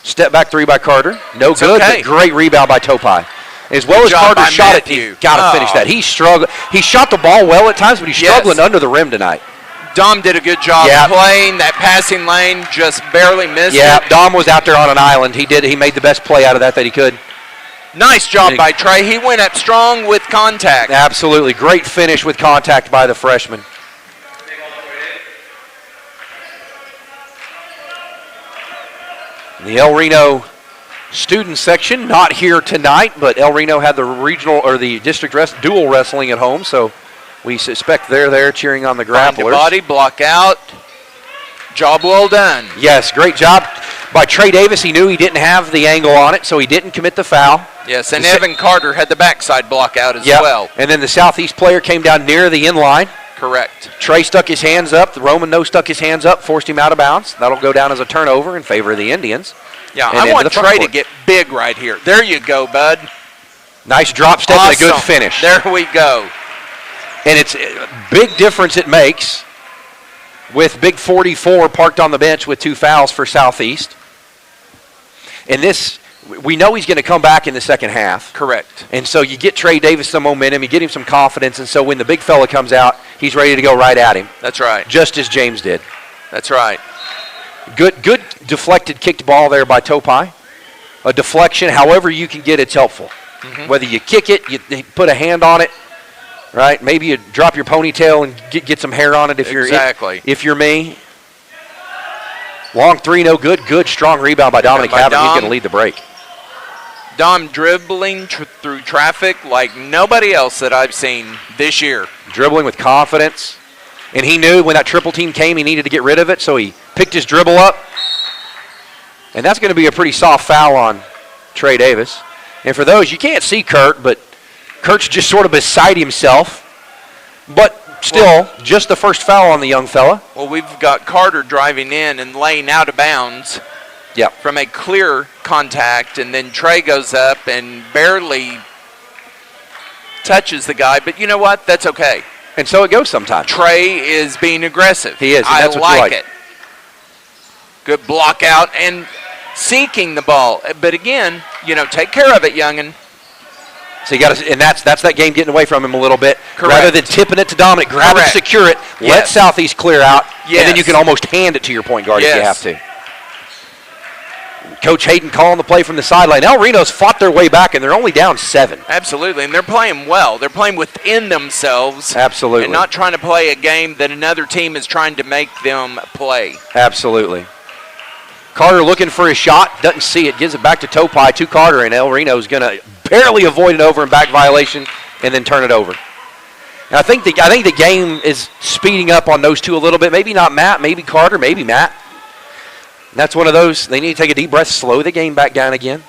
Step back 3 by Carter. No good, but great rebound by Topai. As well as Carter shot it, he's got to finish that. He's struggling. He shot the ball well at times, but he's struggling under the rim tonight. Dom did a good job playing that passing lane, just barely missed it. Yeah, Dom was out there on an island. He made the best play out of that he could. Nice job by Trey. He went up strong with contact. Absolutely. Great finish with contact by the freshman. The El Reno student section not here tonight, but El Reno had the regional or the district dual wrestling at home, so we suspect they're there cheering on the grapplers. Find a body, block out. Job well done. Yes, great job by Trey Davis. He knew he didn't have the angle on it, so he didn't commit the foul. Yes, and Evan Carter had the backside block out as well. And then the Southeast player came down near the inline. Correct. Trey stuck his hands up. The Roman stuck his hands up, forced him out of bounds. That'll go down as a turnover in favor of the Indians. Yeah, I want Trey to get big right here. There you go, bud. Nice drop step and a good finish. There we go. And it's a big difference it makes with Big 44 parked on the bench with 2 fouls for Southeast. And this, we know he's going to come back in the second half. Correct. And so you get Trey Davis some momentum, you get him some confidence, and so when the big fella comes out, he's ready to go right at him. That's right. Just as James did. That's right. Good deflected kicked ball there by Topai. A deflection, however you can get it's helpful. Mm-hmm. Whether you kick it, you put a hand on it, right? Maybe you drop your ponytail and get some hair on it if you're me. Long 3, no good. Good, strong rebound by Dominic Havner. He's going to lead the break. Dom dribbling through traffic like nobody else that I've seen this year. Dribbling with confidence. And he knew when that triple team came, he needed to get rid of it, so he picked his dribble up. And that's going to be a pretty soft foul on Trey Davis. And for those, you can't see Kurt, but Kurt's just sort of beside himself. But still, just the first foul on the young fella. Well, we've got Carter driving in and laying out of bounds from a clear contact, and then Trey goes up and barely touches the guy. But you know what? That's okay. And so it goes sometimes. Trey is being aggressive. He is. I That's what you like it. Good block out and seeking the ball. But again, take care of it, youngin'. So you got to, and that's that game getting away from him a little bit. Correct. Rather than tipping it to Dominic, grab it, secure it, let Southeast clear out, and then you can almost hand it to your point guard if you have to. Coach Hayden calling the play from the sideline. El Reno's fought their way back, and they're only down 7. Absolutely, and they're playing well. They're playing within themselves. Absolutely. And not trying to play a game that another team is trying to make them play. Absolutely. Carter looking for his shot, doesn't see it, gives it back to Topai, to Carter, and El Reno's going to barely avoid an over and back violation and then turn it over. And I think the game is speeding up on those two a little bit. Maybe not Matt, maybe Carter, maybe Matt. And that's one of those, they need to take a deep breath, slow the game back down again.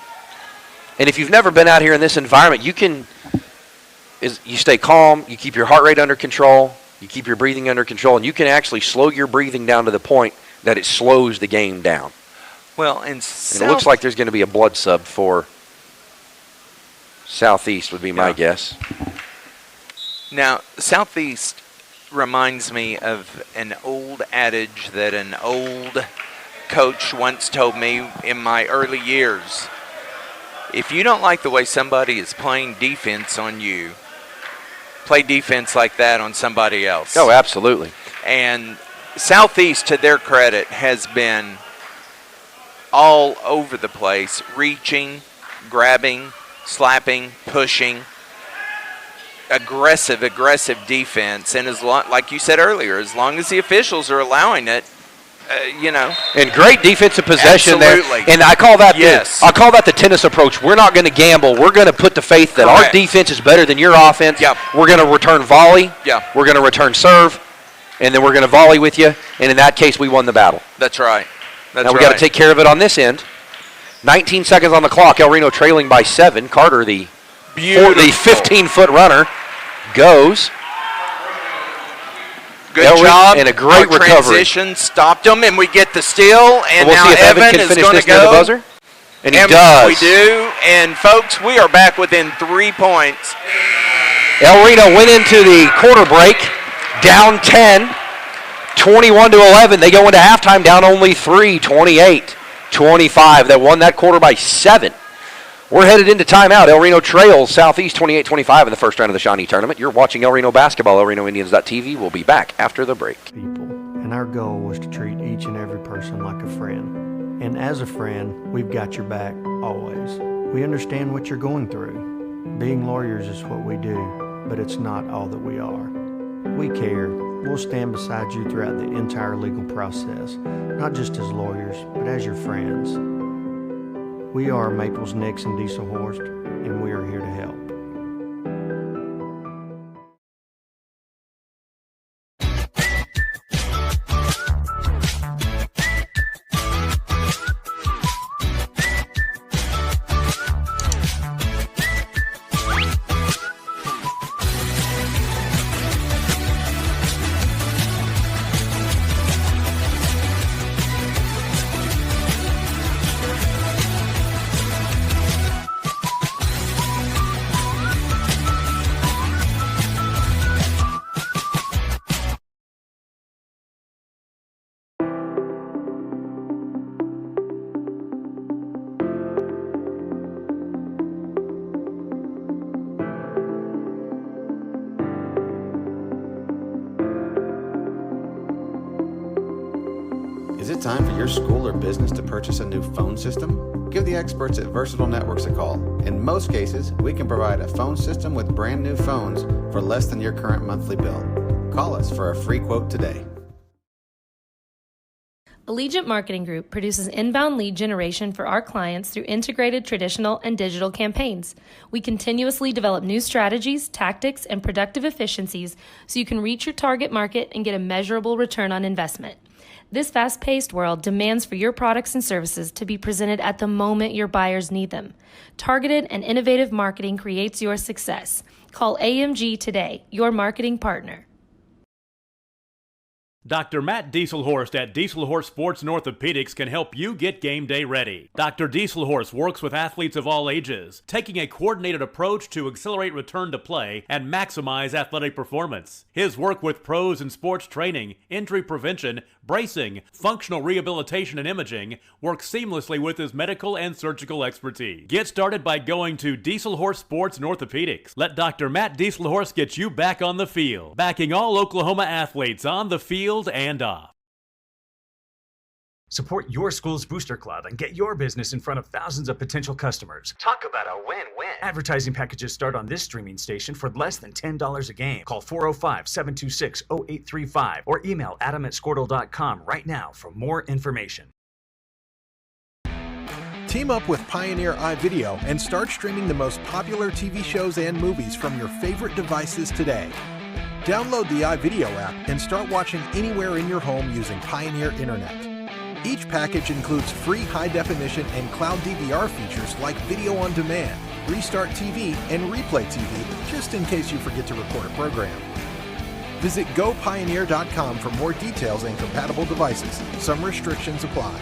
And if you've never been out here in this environment, you stay calm, you keep your heart rate under control, you keep your breathing under control, and you can actually slow your breathing down to the point that it slows the game down. Well, and it looks like there's going to be a blood sub for Southeast would be my guess. Now, Southeast reminds me of an old adage that an old coach once told me in my early years. If you don't like the way somebody is playing defense on you, play defense like that on somebody else. Oh, absolutely. And Southeast, to their credit, has been all over the place, reaching, grabbing, slapping, pushing, aggressive defense. And like you said earlier, as long as the officials are allowing it, And great defensive possession there. And I call that the tennis approach. We're not going to gamble. We're going to put the faith that our defense is better than your offense. Yep. We're going to return volley. Yeah. We're going to return serve. And then we're going to volley with you. And in that case, we won the battle. That's right. Now we got to take care of it on this end. 19 seconds on the clock. El Reno trailing by 7. Carter, the 15-foot runner, goes. Good job. And a great recovery. Transition stopped him, and we get the steal. And we'll now see if Evan can finish this near the buzzer. And he does. We do. And, folks, we are back within 3 points. El Reno went into the quarter break down 10. 21-11. They go into halftime down only 3, 28-25. They won that quarter by 7. We're headed into timeout. El Reno trails Southeast 28-25 in the first round of the Shawnee tournament. You're watching El Reno basketball. ElRenoIndians.tv. We'll be back after the break. People, and our goal was to treat each and every person like a friend. And as a friend, we've got your back always. We understand what you're going through. Being lawyers is what we do, but it's not all that we are. We care. We'll stand beside you throughout the entire legal process, not just as lawyers, but as your friends. We are Maples, Nix, and Diesel Horst, and we are here to help. Is it time for your school or business to purchase a new phone system? Give the experts at Versatile Networks a call. In most cases, we can provide a phone system with brand new phones for less than your current monthly bill. Call us for a free quote today. Allegiant Marketing Group produces inbound lead generation for our clients through integrated traditional and digital campaigns. We continuously develop new strategies, tactics, and productive efficiencies so you can reach your target market and get a measurable return on investment. This fast-paced world demands for your products and services to be presented at the moment your buyers need them. Targeted and innovative marketing creates your success. Call AMG today, your marketing partner. Dr. Matt Dieselhorst at Dieselhorst Sports and Orthopedics can help you get game day ready. Dr. Dieselhorst works with athletes of all ages, taking a coordinated approach to accelerate return to play and maximize athletic performance. His work with pros in sports training, injury prevention, bracing, functional rehabilitation, and imaging works seamlessly with his medical and surgical expertise. Get started by going to Dieselhorst Sports and Orthopedics. Let Dr. Matt Dieselhorst get you back on the field, backing all Oklahoma athletes on the field and off. Support your school's booster club and get your business in front of thousands of potential customers. Talk about a win-win. Advertising packages start on this streaming station for less than $10 a game. Call 405-726-0835 or email adam@squirtle.com right now for more information. Team up with Pioneer iVideo and start streaming the most popular TV shows and movies from your favorite devices today. Download the iVideo app and start watching anywhere in your home using Pioneer Internet. Each package includes free high-definition and cloud DVR features like video on demand, Restart TV, and Replay TV, just in case you forget to record a program. Visit gopioneer.com for more details and compatible devices. Some restrictions apply.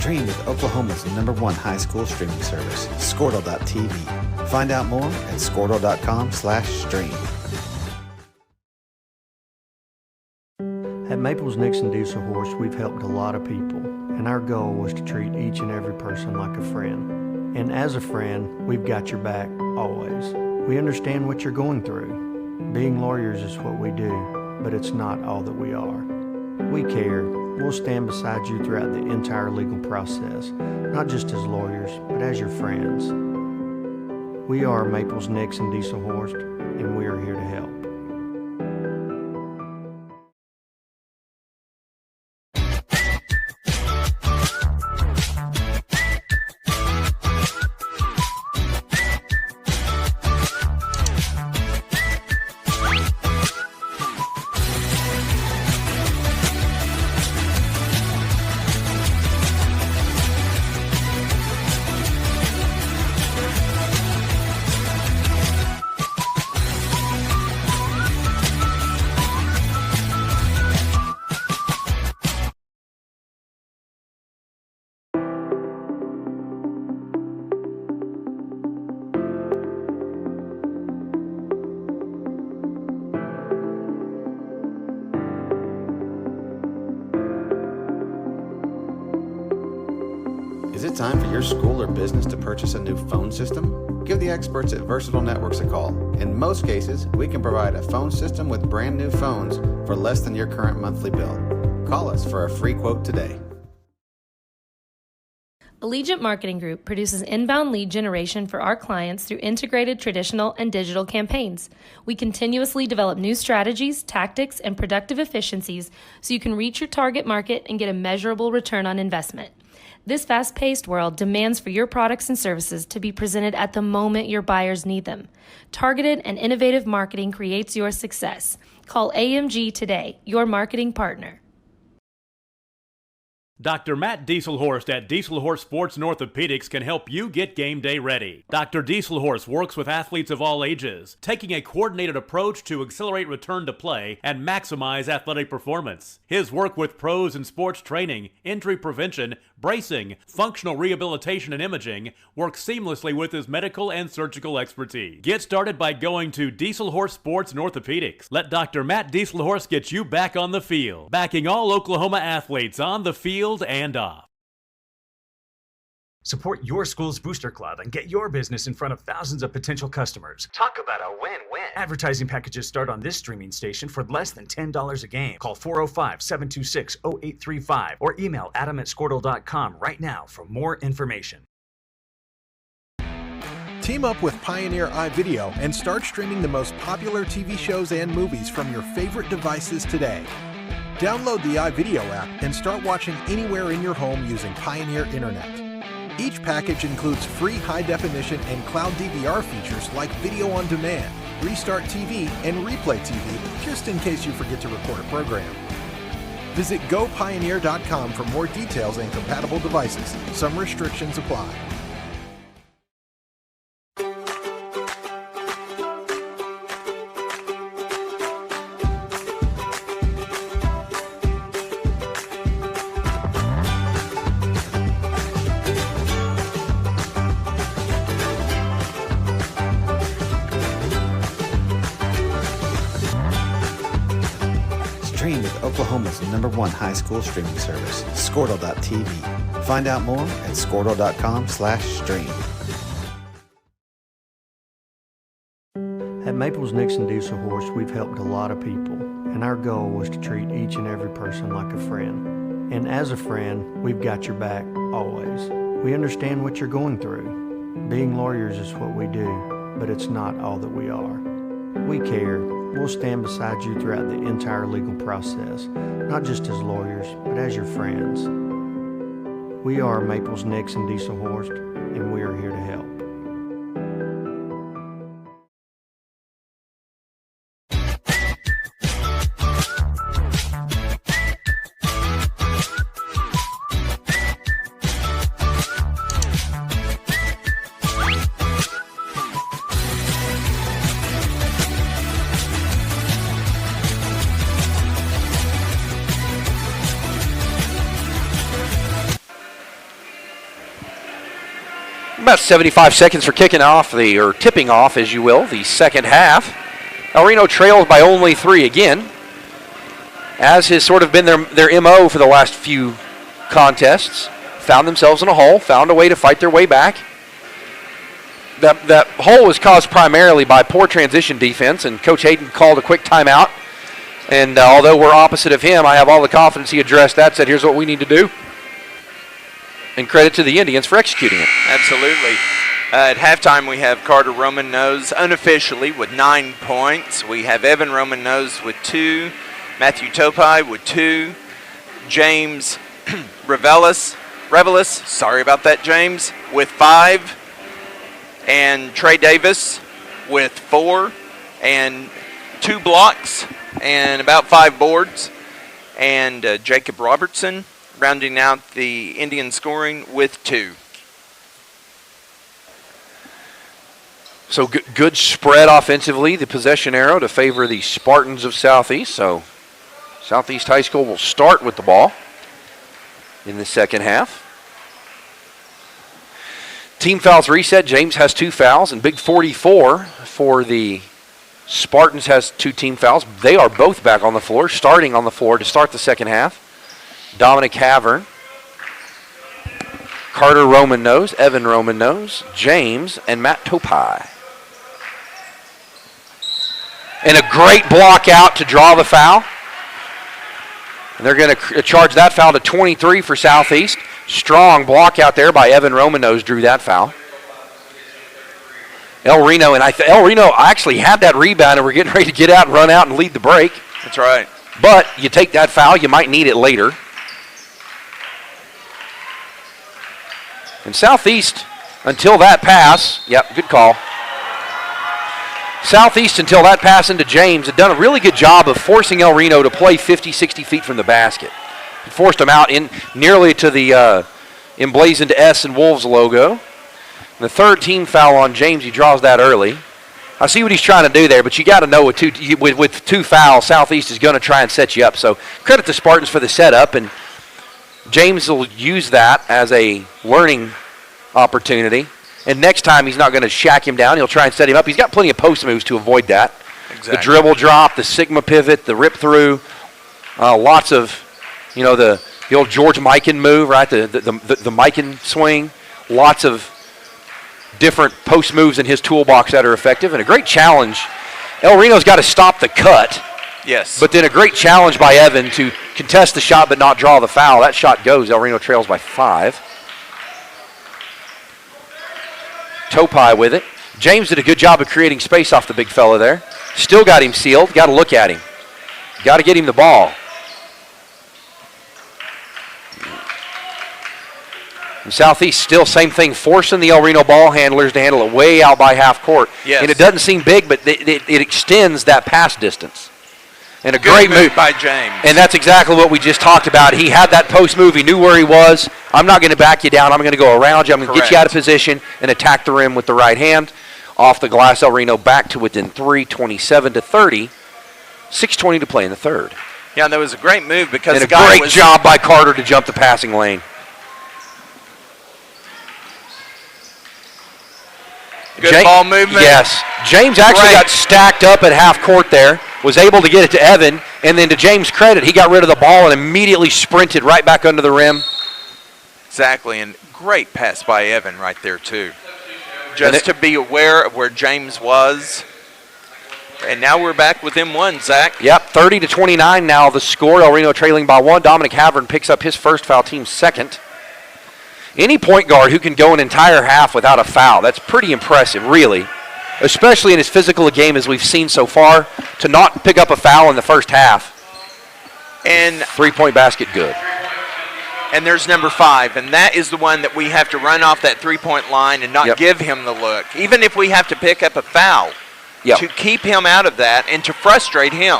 Stream with Oklahoma's #1 high school streaming service, Squirtle.tv. Find out more at Squirtle.com/stream. At Maples Nixon Dieselhorst, we've helped a lot of people, and our goal was to treat each and every person like a friend. And as a friend, we've got your back always. We understand what you're going through. Being lawyers is what we do, but it's not all that we are. We care. We'll stand beside you throughout the entire legal process, not just as lawyers, but as your friends. We are Maples Nixon Dieselhorst, and we are here to help. Is it time for your school or business to purchase a new phone system? Give the experts at Versatile Networks a call. In most cases, we can provide a phone system with brand new phones for less than your current monthly bill. Call us for a free quote today. Allegiant Marketing Group produces inbound lead generation for our clients through integrated traditional and digital campaigns. We continuously develop new strategies, tactics, and productive efficiencies so you can reach your target market and get a measurable return on investment. This fast-paced world demands for your products and services to be presented at the moment your buyers need them. Targeted and innovative marketing creates your success. Call AMG today, your marketing partner. Dr. Matt Dieselhorst at Dieselhorst Sports and Orthopedics can help you get game day ready. Dr. Dieselhorst works with athletes of all ages, taking a coordinated approach to accelerate return to play and maximize athletic performance. His work with pros in sports training, injury prevention, bracing, functional rehabilitation, and imaging works seamlessly with his medical and surgical expertise. Get started by going to Dieselhorst Sports and Orthopedics. Let Dr. Matt Dieselhorst get you back on the field, backing all Oklahoma athletes on the field and off. Support your school's booster club and get your business in front of thousands of potential customers. Talk about a win-win. Advertising packages start on this streaming station for less than $10 a game. Call 405-726-0835 or email adam@squirtle.com right now for more information. Team up with Pioneer iVideo and start streaming the most popular TV shows and movies from your favorite devices today. Download the iVideo app and start watching anywhere in your home using Pioneer Internet. Each package includes free high-definition and cloud DVR features like video on demand, Restart TV, and Replay TV, just in case you forget to record a program. Visit gopioneer.com for more details and compatible devices. Some restrictions apply. Stream with Oklahoma's #1 high school streaming service, Squirtle.tv. Find out more at squirtle.com/stream. At Maples Nixon Diesel Horse, we've helped a lot of people, and our goal was to treat each and every person like a friend. And as a friend, we've got your back always. We understand what you're going through. Being lawyers is what we do, but it's not all that we are. We care. We'll stand beside you throughout the entire legal process, not just as lawyers, but as your friends. We are Maples Nixon Diesel Horse, and we are here to help. About 75 seconds for kicking off or tipping off, as you will, the second half. El Reno trails by only 3 again, as has sort of been their MO for the last few contests. Found themselves in a hole, found a way to fight their way back. That hole was caused primarily by poor transition defense, and Coach Hayden called a quick timeout. And although we're opposite of him, I have all the confidence he addressed that, said, here's what we need to do. And credit to the Indians for executing it. Absolutely. At halftime, we have Carter Roman Nose unofficially with 9 points. We have Evan Roman Nose with 2, Matthew Topai with 2, James Revelis, sorry about that, James, with 5, and Trey Davis with 4, and 2 blocks, and about 5 boards, and Jacob Robertson rounding out the Indian scoring with 2. So good spread offensively, the possession arrow to favor the Spartans of Southeast. So Southeast High School will start with the ball in the second half. Team fouls reset. James has 2 fouls, and Big 44 for the Spartans has 2 team fouls. They are both back on the floor, starting on the floor to start the second half. Dominic Havern, Carter Roman Nose, Evan Roman Nose, James, and Matt Topai. And a great block out to draw the foul. And they're going to charge that foul to 23 for Southeast. Strong block out there by Evan Roman Nose drew that foul. El Reno actually had that rebound and we're getting ready to get out and run out and lead the break. That's right. But you take that foul, you might need it later. And Southeast, until that pass, yep, good call. Southeast, until that pass into James, had done a really good job of forcing El Reno to play 50, 60 feet from the basket. It forced them out in nearly to the emblazoned S and Wolves logo. And the third team foul on James, he draws that early. I see what he's trying to do there, but you got to know with 2 fouls, Southeast is going to try and set you up. So credit the Spartans for the setup, and James will use that as a learning opportunity. And next time he's not going to shack him down. He'll try and set him up. He's got plenty of post moves to avoid that. Exactly. The dribble drop, the Sigma pivot, the rip through, lots of, the old George Mikan move, right? The Mikan swing. Lots of different post moves in his toolbox that are effective, and a great challenge. El Reno's got to stop the cut. Yes. But then a great challenge by Evan to contest the shot but not draw the foul. That shot goes. El Reno trails by 5. Topai with it. James did a good job of creating space off the big fella there. Still got him sealed. Got to look at him. Got to get him the ball. And Southeast still same thing, forcing the El Reno ball handlers to handle it way out by half court. Yes. And it doesn't seem big, but it extends that pass distance. And a Good great move by James. And that's exactly what we just talked about. He had that post move. He knew where he was. I'm not going to back you down. I'm going to go around you. I'm going to get you out of position and attack the rim with the right hand. Off the glass, El Reno back to within 3, 27-30. 6:20 to play in the third. Yeah, and that was a great move because and the guy a great job by Carter to jump the passing lane. Good ball movement. Yes. James actually got stacked up at half court there, was able to get it to Evan, and then to James' credit, he got rid of the ball and immediately sprinted right back under the rim. Exactly, and great pass by Evan right there too. Just to be aware of where James was. And now we're back within one, Zach. Yep, 30-29 now the score. El Reno trailing by 1. Dominic Havern picks up his first foul, team second. Any point guard who can go an entire half without a foul, that's pretty impressive, really. Especially in as physical a game as we've seen so far, to not pick up a foul in the first half. And 3-point basket, good. And there's number 5, and that is the one that we have to run off that 3-point line and not give him the look. Even if we have to pick up a foul, to keep him out of that and to frustrate him.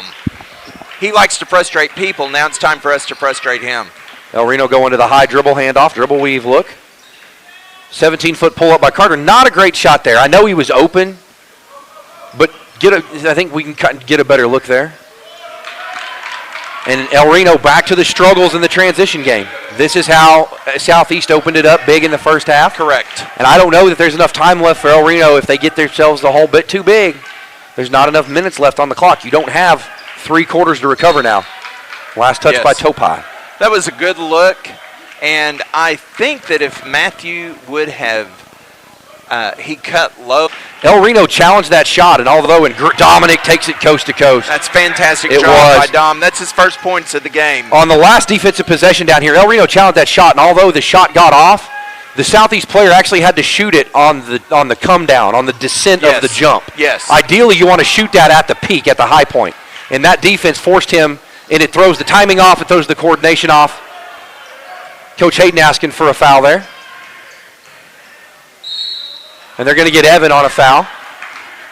He likes to frustrate people. Now it's time for us to frustrate him. El Reno going to the high dribble handoff, dribble weave look. 17-foot pull-up by Carter. Not a great shot there. I know he was open, but I think we can get a better look there. And El Reno back to the struggles in the transition game. This is how Southeast opened it up big in the first half. Correct. And I don't know that there's enough time left for El Reno if they get themselves a whole bit too big. There's not enough minutes left on the clock. You don't have 3 quarters to recover now. Last touch by Topai. That was a good look, and I think that if Matthew would have, he cut low. El Reno challenged that shot, and although Dominic takes it coast to coast. That's fantastic job by Dom. That's his first points of the game. On the last defensive possession down here, El Reno challenged that shot, and although the shot got off, the Southeast player actually had to shoot it on the come down, on the descent of the jump. Yes. Ideally, you want to shoot that at the peak, at the high point. And that defense forced him, and it throws the timing off, it throws the coordination off. Coach Hayden asking for a foul there. And they're going to get Evan on a foul.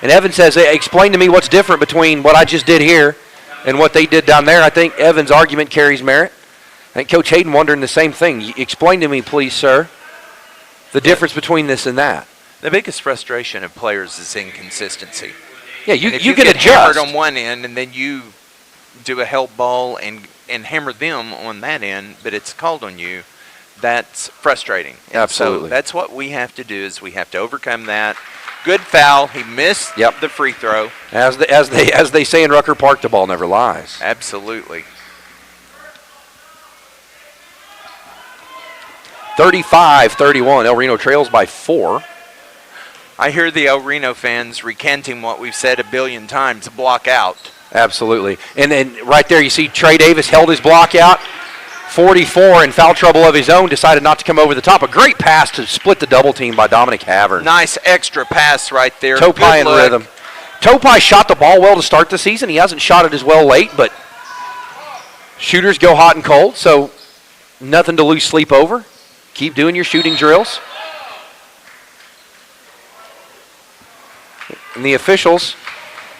And Evan says, hey, explain to me what's different between what I just did here and what they did down there. I think Evan's argument carries merit. I think Coach Hayden wondering the same thing. Explain to me, please, sir, the difference between this and that. The biggest frustration of players is inconsistency. Yeah, you can adjust. Hammered on one end, and then you do a help ball and hammer them on that end, but it's called on you. That's frustrating. And absolutely. So that's what we have to do is we have to overcome that. Good foul. He missed the free throw. As they say in Rucker Park, the ball never lies. Absolutely. 35-31. El Reno trails by 4. I hear the El Reno fans recanting what we've said a billion times, block out. Absolutely. And then right there you see Trey Davis held his block out. 44 in foul trouble of his own, decided not to come over the top. A great pass to split the double team by Dominic Havern. Nice extra pass right there. Topai in rhythm. Topai shot the ball well to start the season. He hasn't shot it as well late, but shooters go hot and cold, so nothing to lose sleep over. Keep doing your shooting drills. And the officials,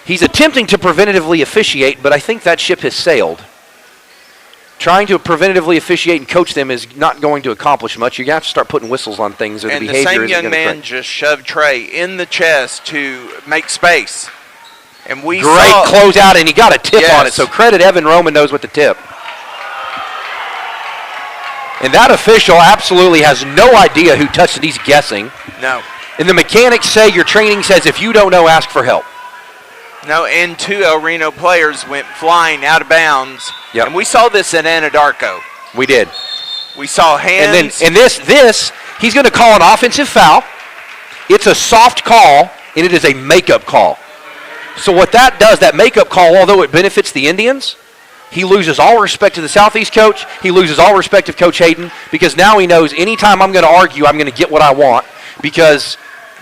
he's attempting to preventatively officiate, but I think that ship has sailed. Trying to preventatively officiate and coach them is not going to accomplish much. You're going to have to start putting whistles on things, or the behavior isn't going to And the same young man just shoved Trey in the chest to make space. And we great closeout, and he got a tip on it, so credit Evan Roman knows what to tip. And that official absolutely has no idea who touched it. He's guessing. No. And the mechanics say, your training says, if you don't know, ask for help. No, and 2 El Reno players went flying out of bounds. Yep. And we saw this in Anadarko. We did. We saw hands. And this, he's going to call an offensive foul. It's a soft call, and it is a makeup call. So what that does, that makeup call, although it benefits the Indians, he loses all respect to the Southeast coach. He loses all respect of Coach Hayden, because now he knows anytime I'm going to argue, I'm going to get what I want, because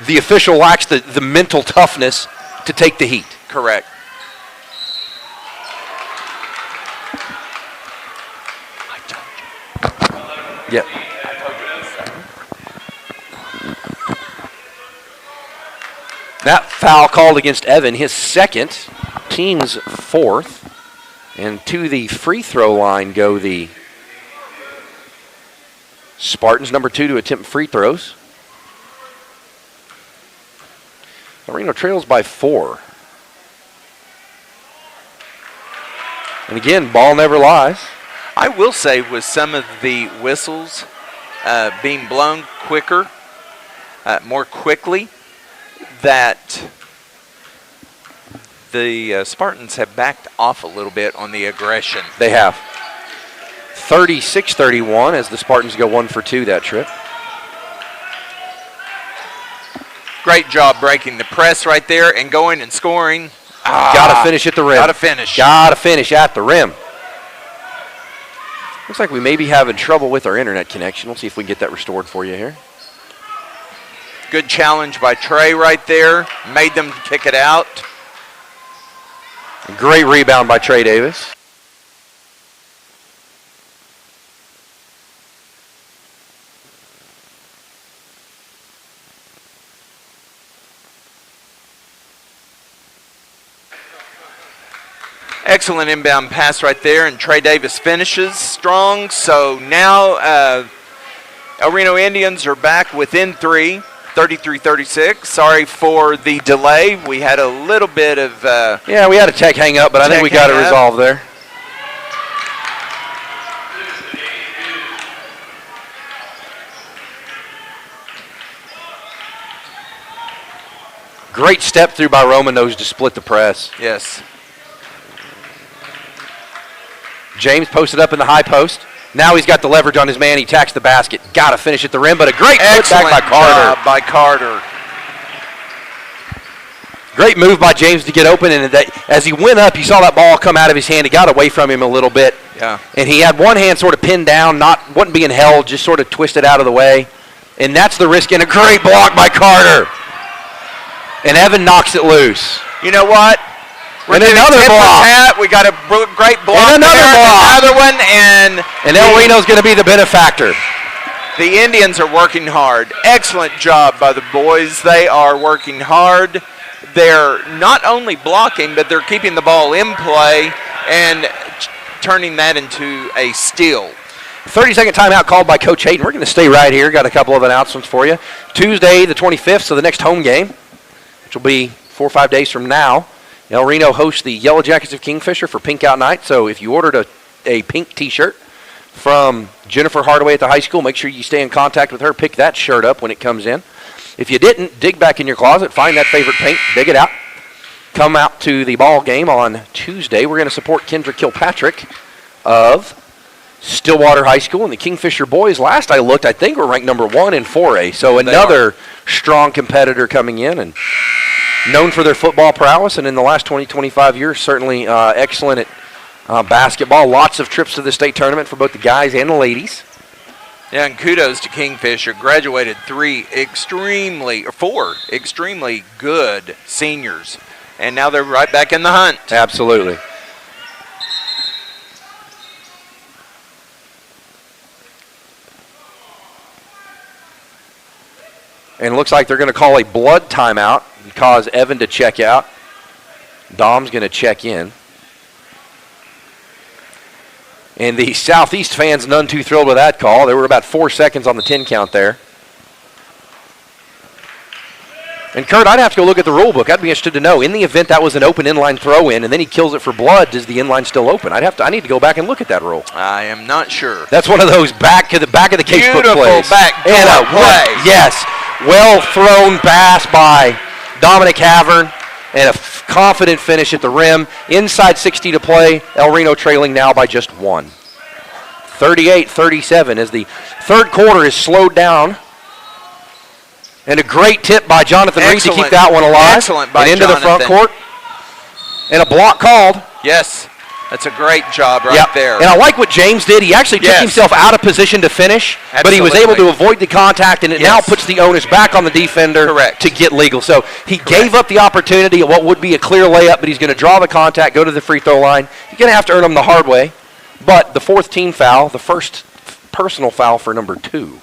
the official lacks the mental toughness to take the heat. Correct. Yep. That foul called against Evan, his second, team's fourth. And to the free throw line go the Spartans, number 2 to attempt free throws. Reno trails by 4. And again, ball never lies. I will say with some of the whistles being blown quicker, more quickly, that the Spartans have backed off a little bit on the aggression. They have. 36-31 as the Spartans go 1 for 2 that trip. Great job breaking the press right there and going and scoring. Got to finish at the rim. Got to finish. Got to finish at the rim. Looks like we may be having trouble with our internet connection. We'll see if we can get that restored for you here. Good challenge by Trey right there. Made them kick it out. Great rebound by Trey Davis. Excellent inbound pass right there, and Trey Davis finishes strong. So now El Reno Indians are back within 3, 33-36. Sorry for the delay. We had a little bit of... yeah, we had a tech hang up, but I think we got it resolved there. Great step through by Roman Nose to split the press. Yes. James posted up in the high post. Now he's got the leverage on his man. He tacks the basket. Got to finish at the rim, but a great putback by Carter. Job by Carter. Great move by James to get open, and as he went up, you saw that ball come out of his hand. It got away from him a little bit. Yeah. And he had one hand sort of pinned down, wasn't being held, just sort of twisted out of the way. And that's the risk, and a great block by Carter. And Evan knocks it loose. You know what? And another block. We got a great block. And another block. Another one, and El Reno's going to be the benefactor. The Indians are working hard. Excellent job by the boys. They are working hard. They're not only blocking, but they're keeping the ball in play and turning that into a steal. 30-second timeout called by Coach Hayden. We're going to stay right here. Got a couple of announcements for you. Tuesday, the 25th, so the next home game, which will be 4 or 5 days from now. El Reno hosts the Yellow Jackets of Kingfisher for Pink Out Night. So if you ordered a pink T-shirt from Jennifer Hardaway at the high school, make sure you stay in contact with her. Pick that shirt up when it comes in. If you didn't, dig back in your closet, find that favorite pink, dig it out. Come out to the ball game on Tuesday. We're going to support Kendra Kilpatrick of Stillwater High School. And the Kingfisher boys, last I looked, I think were ranked number 1 in 4A. So another strong competitor coming in and known for their football prowess, and in the last 20-25 years, certainly excellent at basketball. Lots of trips to the state tournament for both the guys and the ladies. Yeah, and kudos to Kingfisher. Graduated 4 extremely good seniors, and now they're right back in the hunt. Absolutely. And it looks like they're going to call a blood timeout and cause Evan to check out. Dom's going to check in. And the Southeast fans none too thrilled with that call. There were about 4 seconds on the 10 count there. And Kurt, I'd have to go look at the rule book. I'd be interested to know, in the event that was an open inline throw in and then he kills it for blood, does the inline still open? I need to go back and look at that rule. I am not sure. That's one of those back of the case book plays. Beautiful back play. Yes. Well thrown pass by Dominic Havern and a confident finish at the rim. Inside 60 to play. El Reno trailing now by just 1. 38-37 as the third quarter is slowed down. And a great tip by Jonathan Reed to keep that one alive. Excellent by and into Jonathan. the front court. And a block called. Yes. That's a great job there. And I like what James did. He actually took himself out of position to finish, but he was able to avoid the contact, and it now puts the onus back on the defender to get legal. So he gave up the opportunity at what would be a clear layup, but he's going to draw the contact, go to the free throw line. You're going to have to earn them the hard way. But the fourth team foul, the first personal foul for number 2.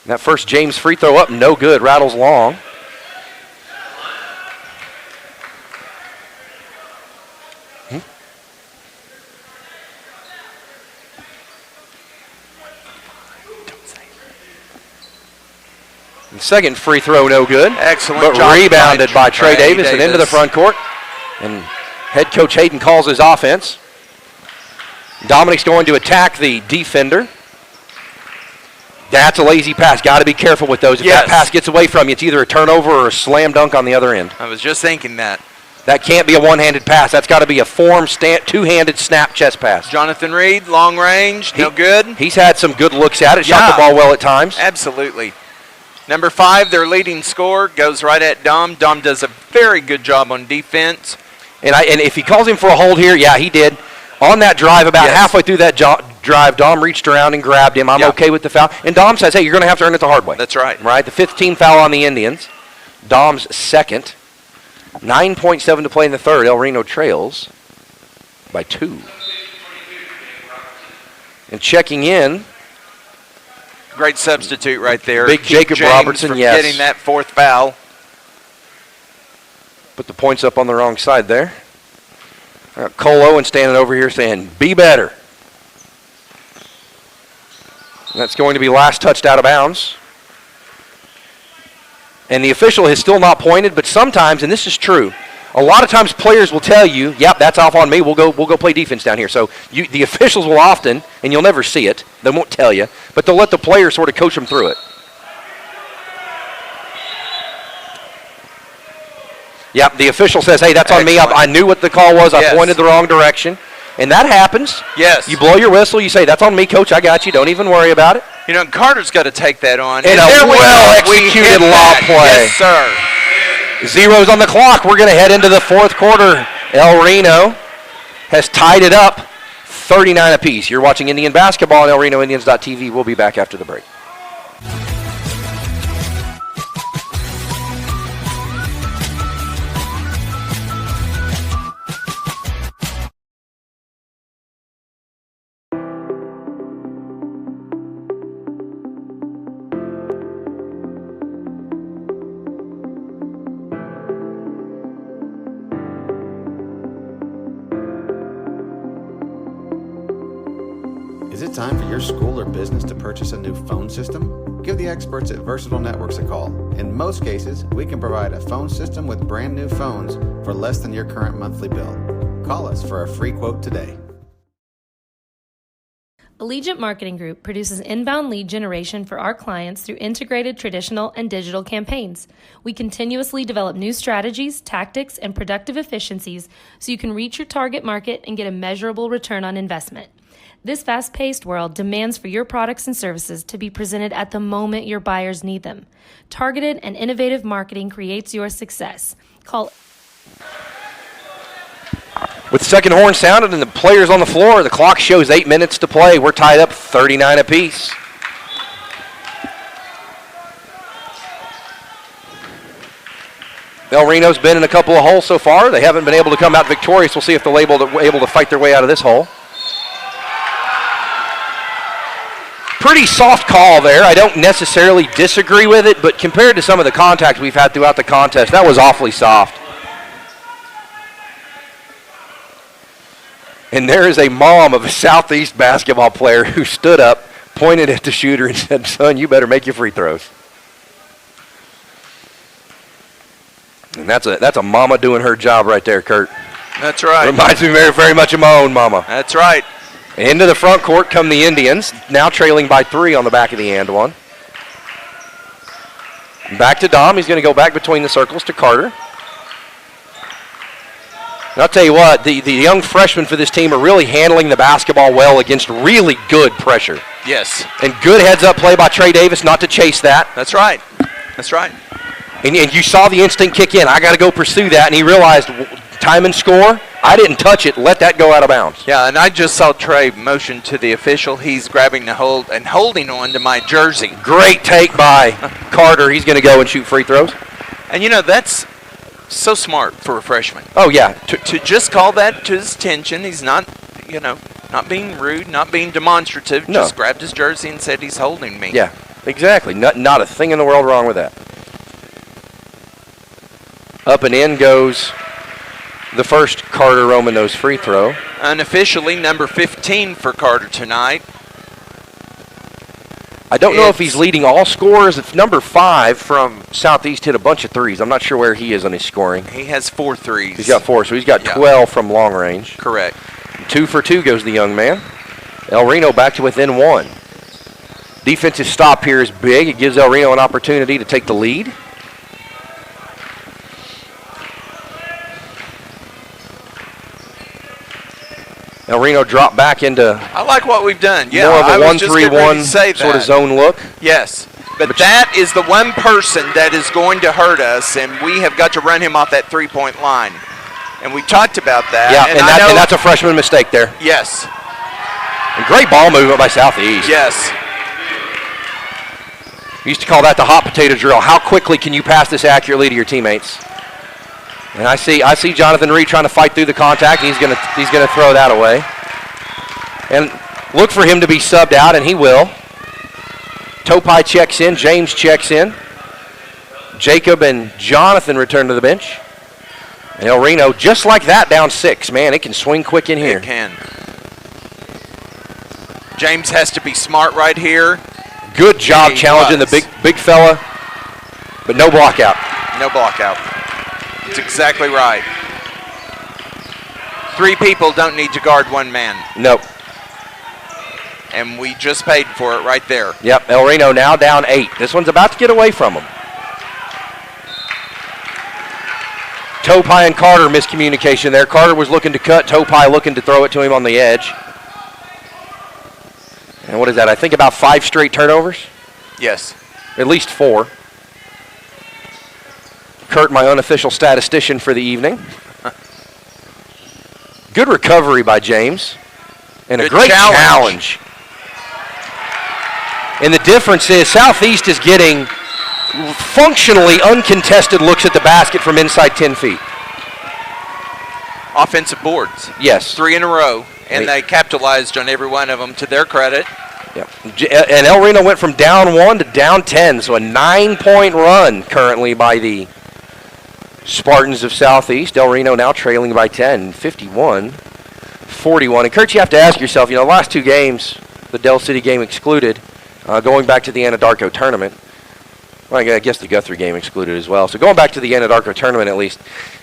That first James free throw up, no good, rattles long. The second free throw, no good. Excellent but job rebounded by Trey Davis and into the Davis. front court. And head coach Hayden calls his offense. Dominic's going to attack the defender. That's a lazy pass. Got to be careful with those. If that pass gets away from you, it's either a turnover or a slam dunk on the other end. I was just thinking that. That can't be a one-handed pass. That's got to be a two-handed snap chest pass. Jonathan Reed, long range, no good. He's had some good looks at it. Shot the ball well at times. Absolutely. Number 5, their leading scorer, goes right at Dom. Dom does a very good job on defense. And if he calls him for a hold here, he did. On that drive, about halfway through that drive, Dom reached around and grabbed him. I'm okay with the foul. And Dom says, hey, you're going to have to earn it the hard way. That's right. Right? The 15th foul on the Indians. Dom's second. 9.7 to play in the third. El Reno trails by 2. And checking in. Great substitute right there. Big Jacob James Robertson, from getting that 4th foul. Put the points up on the wrong side there. Cole Owen standing over here saying, be better. And that's going to be last touched out of bounds. And the official has still not pointed, but sometimes, and this is true, a lot of times players will tell you, yep, that's off on me, we'll go play defense down here. So the officials will often, and you'll never see it, they won't tell you, but they'll let the players sort of coach them through it. Yep, the official says, hey, that's on me. I knew what the call was. I pointed the wrong direction. And that happens. Yes. You blow your whistle. You say, that's on me, coach. I got you. Don't even worry about it. You know, Carter's got to take that on. And a well-executed lob play. Yes, sir. Zeros on the clock. We're going to head into the fourth quarter. El Reno has tied it up 39 apiece. You're watching Indian basketball on ElRenoIndians.tv. We'll be back after the break. Is it time for your school or business to purchase a new phone system? Give the experts at Versatile Networks a call. In most cases, we can provide a phone system with brand new phones for less than your current monthly bill. Call us for a free quote today. Allegiant Marketing Group produces inbound lead generation for our clients through integrated traditional and digital campaigns. We continuously develop new strategies, tactics, and productive efficiencies so you can reach your target market and get a measurable return on investment. This fast-paced world demands for your products and services to be presented at the moment your buyers need them. Targeted and innovative marketing creates your success. Call. With the second horn sounded and the players on the floor, the clock shows 8 minutes to play. We're tied up 39 apiece. El Reno's been in a couple of holes so far. They haven't been able to come out victorious. We'll see if they're able to fight their way out of this hole. Pretty soft call there. I don't necessarily disagree with it, but compared to some of the contact we've had throughout the contest, that was awfully soft. And there is a mom of a Southeast basketball player who stood up, pointed at the shooter, and said, son, you better make your free throws. And that's a mama doing her job right there, Kurt. That's right. Reminds me very, very much of my own mama. That's right. Into the front court come the Indians, now trailing by 3 on the back of the and one. Back to Dom. He's going to go back between the circles to Carter. And I'll tell you what, the young freshmen for this team are really handling the basketball well against really good pressure. Yes. And good heads-up play by Trey Davis not to chase that. That's right. That's right. And you saw the instinct kick in. I got to go pursue that. And he realized time and score. I didn't touch it. Let that go out of bounds. Yeah, and I just saw Trey motion to the official. He's grabbing the hold and holding on to my jersey. Great take by Carter. He's going to go and shoot free throws. And, that's so smart for a freshman. Oh, yeah. To just call that to his attention. He's not, not being rude, not being demonstrative. No. Just grabbed his jersey and said he's holding me. Yeah, exactly. Not a thing in the world wrong with that. Up and in goes the first Carter Romano's free throw. Unofficially, number 15 for Carter tonight. I don't know if he's leading all scorers. It's number 5 from Southeast hit a bunch of threes. I'm not sure where he is on his scoring. He has 4 threes. He's got 4, so he's got 12 from long range. Correct. 2 for 2 goes the young man. El Reno back to within 1. Defensive stop here is big. It gives El Reno an opportunity to take the lead. El Reno dropped back into I like what we've done. Yeah, more of I a was just getting ready to 1-3-1 say sort of that. zone look. Yes, but that is the one person that is going to hurt us, and we have got to run him off that three-point line. And we talked about that. Yeah, and and that's a freshman mistake there. Yes. And great ball movement by Southeast. Yes. We used to call that the hot potato drill. How quickly can you pass this accurately to your teammates? And I see Jonathan Reed trying to fight through the contact. He's gonna throw that away. And look for him to be subbed out, and he will. Topai checks in. James checks in. Jacob and Jonathan return to the bench. And El Reno, just like that, down 6. Man, it can swing quick in here. It can. James has to be smart right here. Good job challenging the big fella, but no block out. No block out. That's exactly right. 3 people don't need to guard 1 man. Nope. And we just paid for it right there. Yep, El Reno now down 8. This one's about to get away from him. Topai and Carter miscommunication there. Carter was looking to cut, Topai looking to throw it to him on the edge. And what is that? I think about 5 straight turnovers? Yes. At least 4. Kurt, my unofficial statistician for the evening. Good recovery by James. And a great challenge. And the difference is Southeast is getting functionally uncontested looks at the basket from inside 10 feet. Offensive boards. Yes. 3 in a row. And they capitalized on every one of them to their credit. Yeah. And El Reno went from down 1 to down 10, so a 9-point run currently by the Spartans of Southeast. El Reno now trailing by 10, 51-41. And Kurt, you have to ask yourself, the last 2 games, the Del City game excluded, going back to the Anadarko tournament. Well, I guess the Guthrie game excluded as well. So going back to the Anadarko tournament at least,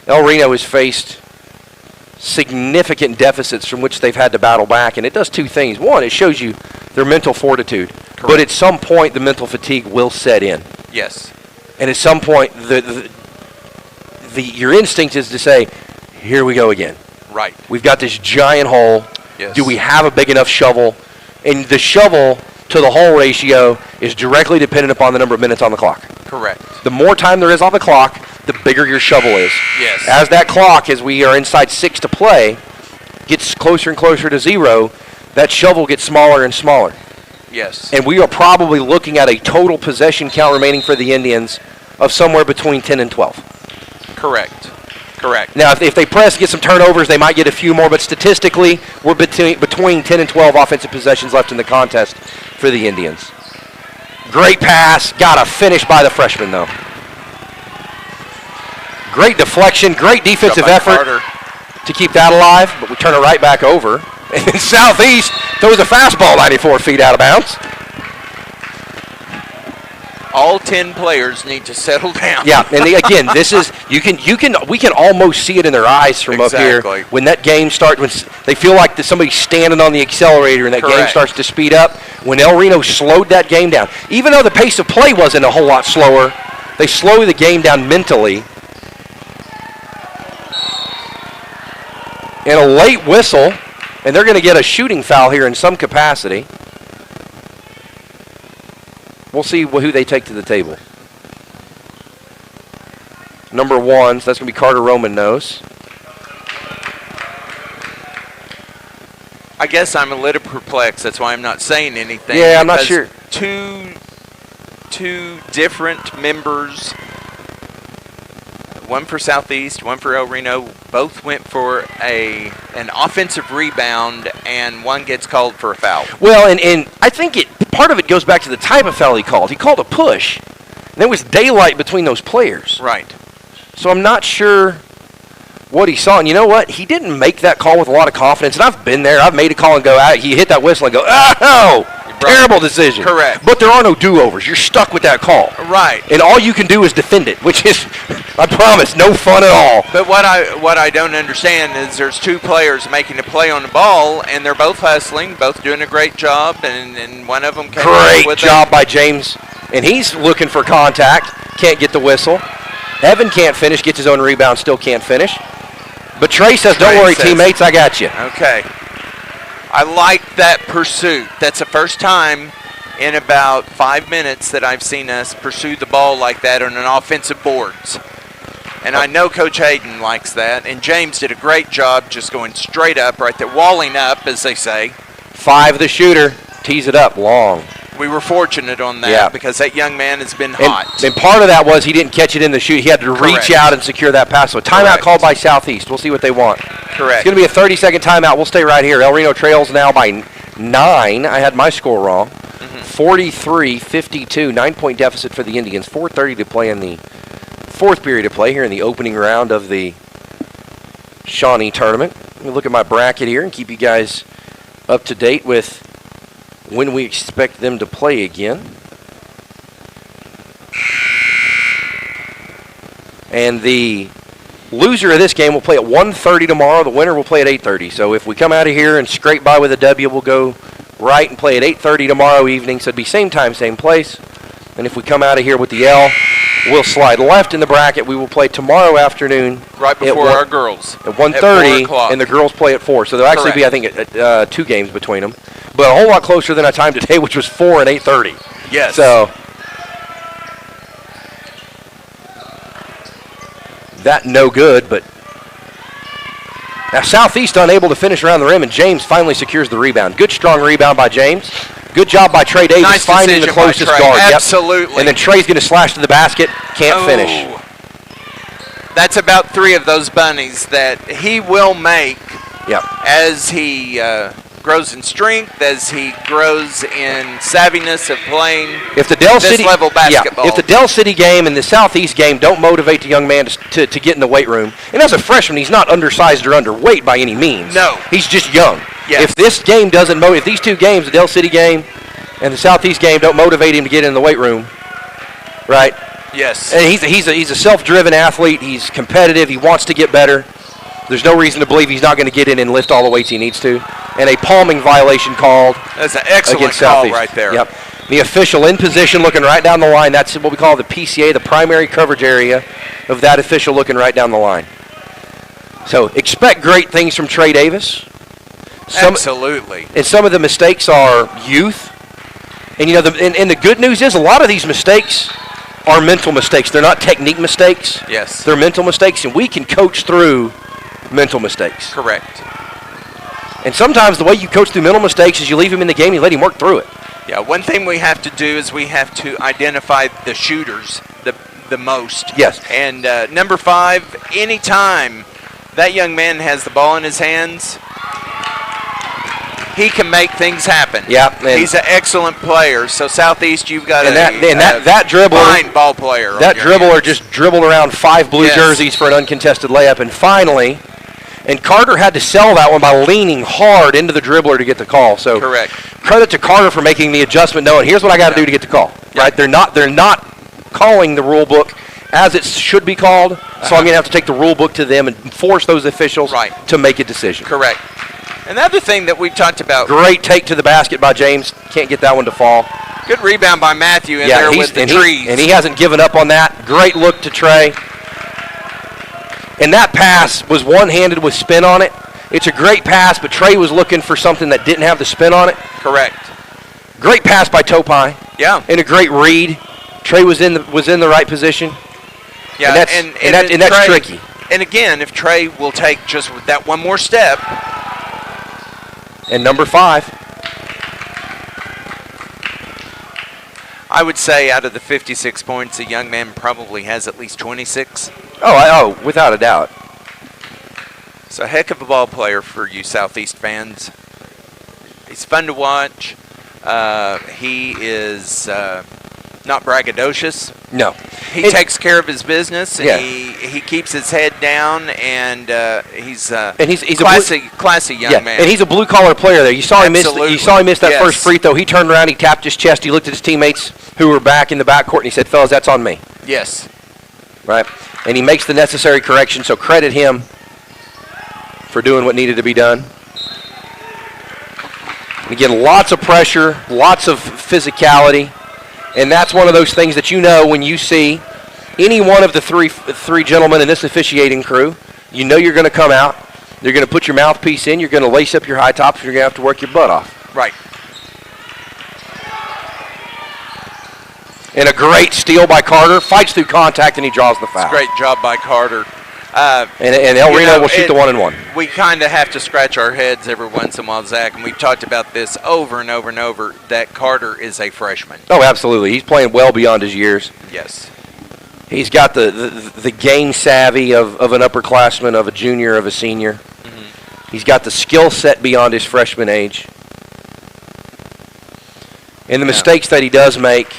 El Reno has faced significant deficits from which they've had to battle back, and it does 2 things. One, it shows you their mental fortitude. Correct. But at some point, the mental fatigue will set in. Yes. And at some point, your instinct is to say, here we go again. Right. We've got this giant hole. Yes. Do we have a big enough shovel? And the shovel to the hole ratio is directly dependent upon the number of minutes on the clock. Correct. The more time there is on the clock, the bigger your shovel is. Yes. As that clock, as we are inside 6 to play, gets closer and closer to 0, that shovel gets smaller and smaller. Yes. And we are probably looking at a total possession count remaining for the Indians of somewhere between 10 and 12. Correct. Correct. Now, if they press, get some turnovers, they might get a few more, but statistically, we're between 10 and 12 offensive possessions left in the contest for the Indians. Great pass. Got a finish by the freshman, though. Great deflection, great defensive effort Carter to keep that alive, but we turn it right back over. And then Southeast throws a fastball 94 feet out of bounds. All 10 players need to settle down. Yeah, and again, this is we can almost see it in their eyes from up here when that game starts. When they feel like somebody's standing on the accelerator and that game starts to speed up. When El Reno slowed that game down, even though the pace of play wasn't a whole lot slower, they slowed the game down mentally. And a late whistle, and they're going to get a shooting foul here in some capacity. We'll see who they take to the table. Number 1, so that's going to be Carter Romano's. I guess I'm a little perplexed. That's why I'm not saying anything. Yeah, I'm not sure. Two different members, one for Southeast, one for El Reno, both went for an offensive rebound, and one gets called for a foul. Well, and I think part of it goes back to the type of foul he called. He called a push. And there was daylight between those players. Right. So I'm not sure what he saw. And you know what? He didn't make that call with a lot of confidence. And I've been there. I've made a call and go out. He hit that whistle and go, oh! Terrible decision. Correct. But there are no do-overs. You're stuck with that call. Right. And all you can do is defend it, which is, I promise, no fun at all. But what I don't understand is there's two players making a play on the ball, and they're both hustling, both doing a great job, and one of them came Great with job by James. And he's looking for contact. Can't get the whistle. Evan can't finish, gets his own rebound, still can't finish. But Trey says, don't worry, teammates, I got you. Okay. I like that pursuit. That's the first time in about 5 minutes that I've seen us pursue the ball like that on an offensive boards. And I know Coach Hayden likes that. And James did a great job just going straight up right there, walling up, as they say. 5, the shooter, tees it up long. We were fortunate on that because that young man has been hot. And part of that was he didn't catch it in the shoot. He had to reach out and secure that pass. So timeout called by Southeast. We'll see what they want. Correct. It's going to be a 30-second timeout. We'll stay right here. El Reno trails now by 9. I had my score wrong. 43-52, 9-point deficit for the Indians. 4:30 to play in the fourth period of play here in the opening round of the Shawnee tournament. Let me look at my bracket here and keep you guys up to date with when we expect them to play again. And the loser of this game will play at 1:30 tomorrow. The winner will play at 8:30. So if we come out of here and scrape by with a W, we'll go right and play at 8:30 tomorrow evening. So it'd be same time, same place. And if we come out of here with the L, we'll slide left in the bracket. We will play tomorrow afternoon. Right before our girls. At 1:30, and the girls play at 4. So there'll actually be, I think, 2 games between them. But a whole lot closer than our time today, which was 4 and 8:30. Yes. So that no good, but now Southeast unable to finish around the rim, and James finally secures the rebound. Good, strong rebound by James. Good job by Trey Davis finding the closest guard. Absolutely. Yep. And then Trey's going to slash to the basket. Can't finish. That's about 3 of those bunnies that he will make as he grows in strength, as he grows in savviness of playing this level basketball. If the Del City game and the Southeast game don't motivate the young man to get in the weight room, and as a freshman, he's not undersized or underweight by any means. No. He's just young. Yes. If this game doesn't if these 2 games, the Del City game and the Southeast game, don't motivate him to get in the weight room, right? Yes. And he's a self-driven athlete. He's competitive. He wants to get better. There's no reason to believe he's not going to get in and lift all the weights he needs to. And a palming violation called. That's an excellent against call Southeast. right there. Yep. The official in position looking right down the line. That's what we call the PCA, the primary coverage area of that official looking right down the line. So expect great things from Trey Davis. Absolutely. And some of the mistakes are youth. And, you know, the good news is a lot of these mistakes are mental mistakes. They're not technique mistakes. Yes. They're mental mistakes, and we can coach through mental mistakes. Correct. And sometimes the way you coach through mental mistakes is you leave him in the game, you let him work through it. Yeah, one thing we have to do is we have to identify the shooters the most. Yes. And number 5, anytime that young man has the ball in his hands, he can make things happen. Yeah. He's an excellent player. So Southeast, you've got that dribbler, fine ball player. That dribbler just dribbled around 5 blue jerseys for an uncontested layup, and finally, and Carter had to sell that one by leaning hard into the dribbler to get the call. So correct. Credit to Carter for making the adjustment, knowing here's what I got to do to get the call. Right? They're not calling the rule book as it should be called. So I'm going to have to take the rule book to them and force those officials to make a decision. Correct. Another thing that we've talked about. Great take to the basket by James. Can't get that one to fall. Good rebound by Matthew in there with the trees. And he hasn't given up on that. Great look to Trey. And that pass was one-handed with spin on it. It's a great pass, but Trey was looking for something that didn't have the spin on it. Correct. Great pass by Topai. Yeah. And a great read. Trey was in the right position. Yeah, and that's tricky. And again, if Trey will take just that one more step, and number 5. I would say out of the 56 points, the young man probably has at least 26. Oh, without a doubt. So a heck of a ball player for you Southeast fans. He's fun to watch. He is not braggadocious. No. He takes care of his business, and Yeah. he keeps his head down, and he's a classy young man. And he's a blue-collar player there. You saw him miss that Yes. first free throw. He turned around, he tapped his chest, he looked at his teammates who were back in the backcourt, and he said, fellas, that's on me. Yes. Right? And he makes the necessary correction, so credit him for doing what needed to be done. And again, lots of pressure, lots of physicality, and that's one of those things that you know when you see any one of the three gentlemen in this officiating crew, you know you're going to come out, you're going to put your mouthpiece in, you're going to lace up your high tops, and you're going to have to work your butt off. Right. And a great steal by Carter, fights through contact, and he draws the foul. It's a great job by Carter. And El Reno will shoot the 1-and-1. We kind of have to scratch our heads every once in a while, Zach, and we've talked about this over and over and over, that Carter is a freshman. Oh, absolutely. He's playing well beyond his years. Yes. He's got the game savvy of an upperclassman, of a junior, of a senior. Mm-hmm. He's got the skill set beyond his freshman age. And the mistakes that he does make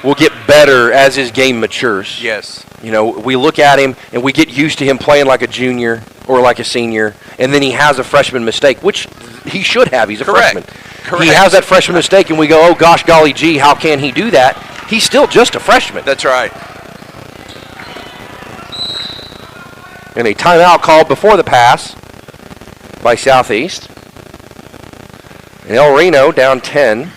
will get better as his game matures. Yes. You know, we look at him and we get used to him playing like a junior or like a senior, and then he has a freshman mistake, which he should have. He's a freshman. Correct. He has that freshman mistake, and we go, oh, gosh, golly gee, how can he do that? He's still just a freshman. That's right. And a timeout called before the pass by Southeast. And El Reno down 10.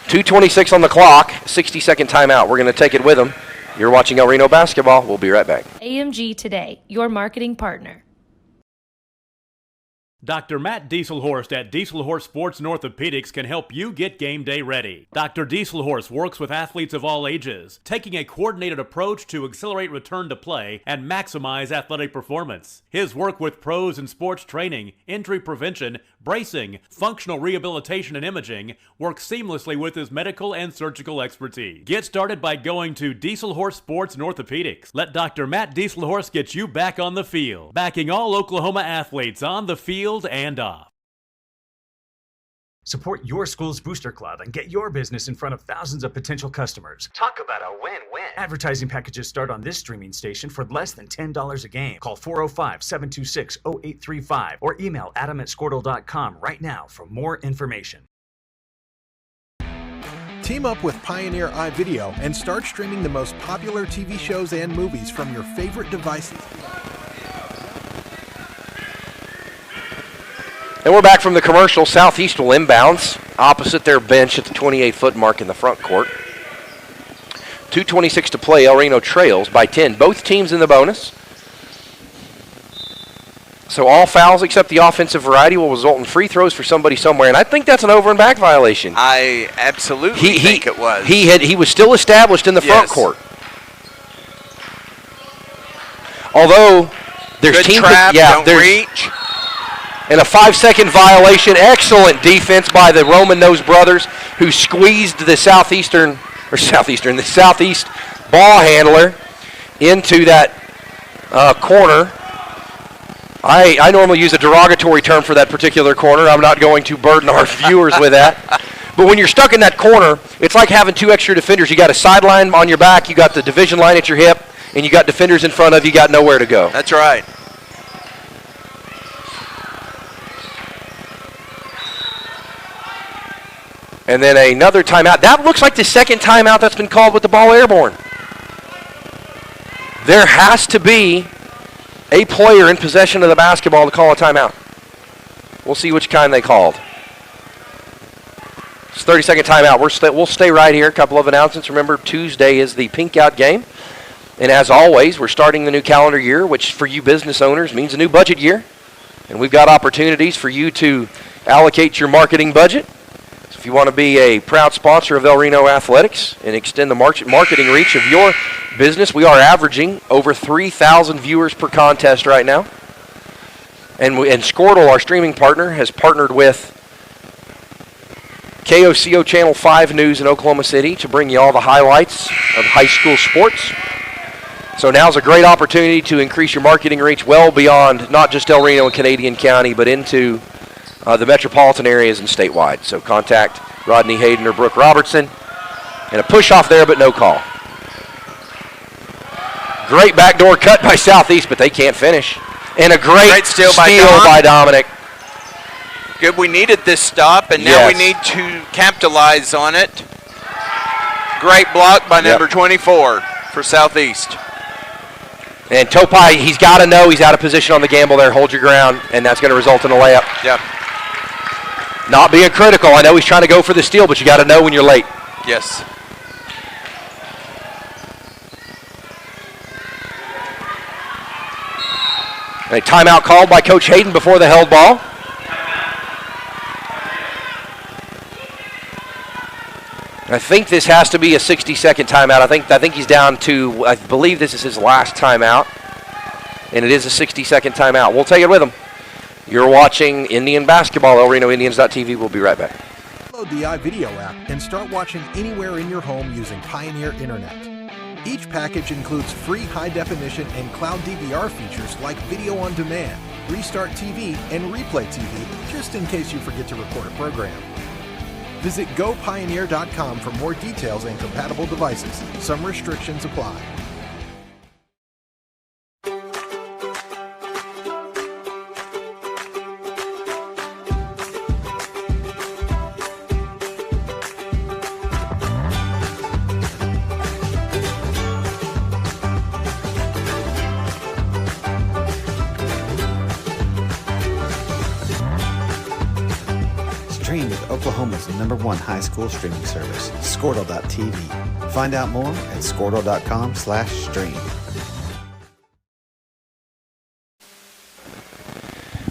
2:26 on the clock, 60-second timeout. We're going to take it with them. You're watching El Reno basketball. We'll be right back. AMG Today, your marketing partner. Dr. Matt Dieselhorst at Dieselhorst Sports and Orthopedics can help you get game day ready. Dr. Dieselhorst works with athletes of all ages, taking a coordinated approach to accelerate return to play and maximize athletic performance. His work with pros in sports training, injury prevention, bracing, functional rehabilitation, and imaging works seamlessly with his medical and surgical expertise. Get started by going to Dieselhorst Sports and Orthopedics. Let Dr. Matt Dieselhorst get you back on the field, backing all Oklahoma athletes on the field and off. Support your school's booster club and get your business in front of thousands of potential customers. Talk about a win-win. Advertising packages start on this streaming station for less than $10 a game. Call 405-726-0835 or email adam@squirtle.com right now for more information. Team up with Pioneer iVideo and start streaming the most popular TV shows and movies from your favorite devices. And we're back from the commercial. Southeast will inbounds opposite their bench at the 28-foot mark in the front court. 2:26 to play. El Reno trails by 10. Both teams in the bonus. So all fouls except the offensive variety will result in free throws for somebody somewhere. And I think that's an over and back violation. I absolutely think it was. He was still established in the front court. Although there's good teams trap, that don't reach. And a 5-second violation. Excellent defense by the Roman Nose brothers, who squeezed the Southeast ball handler into that corner. I normally use a derogatory term for that particular corner. I'm not going to burden our viewers with that. But when you're stuck in that corner, it's like having two extra defenders. You got a sideline on your back, you got the division line at your hip, and you got defenders in front of you, got nowhere to go. That's right. And then another timeout. That looks like the second timeout that's been called with the ball airborne. There has to be a player in possession of the basketball to call a timeout. We'll see which kind they called. It's 30-second timeout. We'll stay right here. A couple of announcements. Remember, Tuesday is the Pink Out game. And as always, we're starting the new calendar year, which for you business owners means a new budget year. And we've got opportunities for you to allocate your marketing budget. So if you want to be a proud sponsor of El Reno Athletics and extend the marketing reach of your business, we are averaging over 3,000 viewers per contest right now. And Squirtle, our streaming partner, has partnered with KOCO Channel 5 News in Oklahoma City to bring you all the highlights of high school sports. So now's a great opportunity to increase your marketing reach well beyond not just El Reno and Canadian County, but into the metropolitan areas and statewide. So contact Rodney Hayden or Brooke Robertson. And a push off there, but no call. Great backdoor cut by Southeast, but they can't finish. And a great steal by Dominic. Good, we needed this stop, and now we need to capitalize on it. Great block by number 24 for Southeast. And Topai, he's got to know he's out of position on the gamble there. Hold your ground, and that's going to result in a layup. Yep. Not being critical. I know he's trying to go for the steal, but you got to know when you're late. Yes. And a timeout called by Coach Hayden before the held ball. I think this has to be a 60-second timeout. I think he's down to, I believe this is his last timeout. And it is a 60-second timeout. We'll take it with him. You're watching Indian Basketball. ElRenoIndians.tv. We'll be right back. Download the iVideo app and start watching anywhere in your home using Pioneer Internet. Each package includes free high-definition and cloud DVR features like video on demand, Restart TV, and Replay TV, just in case you forget to record a program. Visit GoPioneer.com for more details and compatible devices. Some restrictions apply. Stream with Oklahoma's #1 high school streaming service, Squirtle.tv. Find out more at Squirtle.com/stream.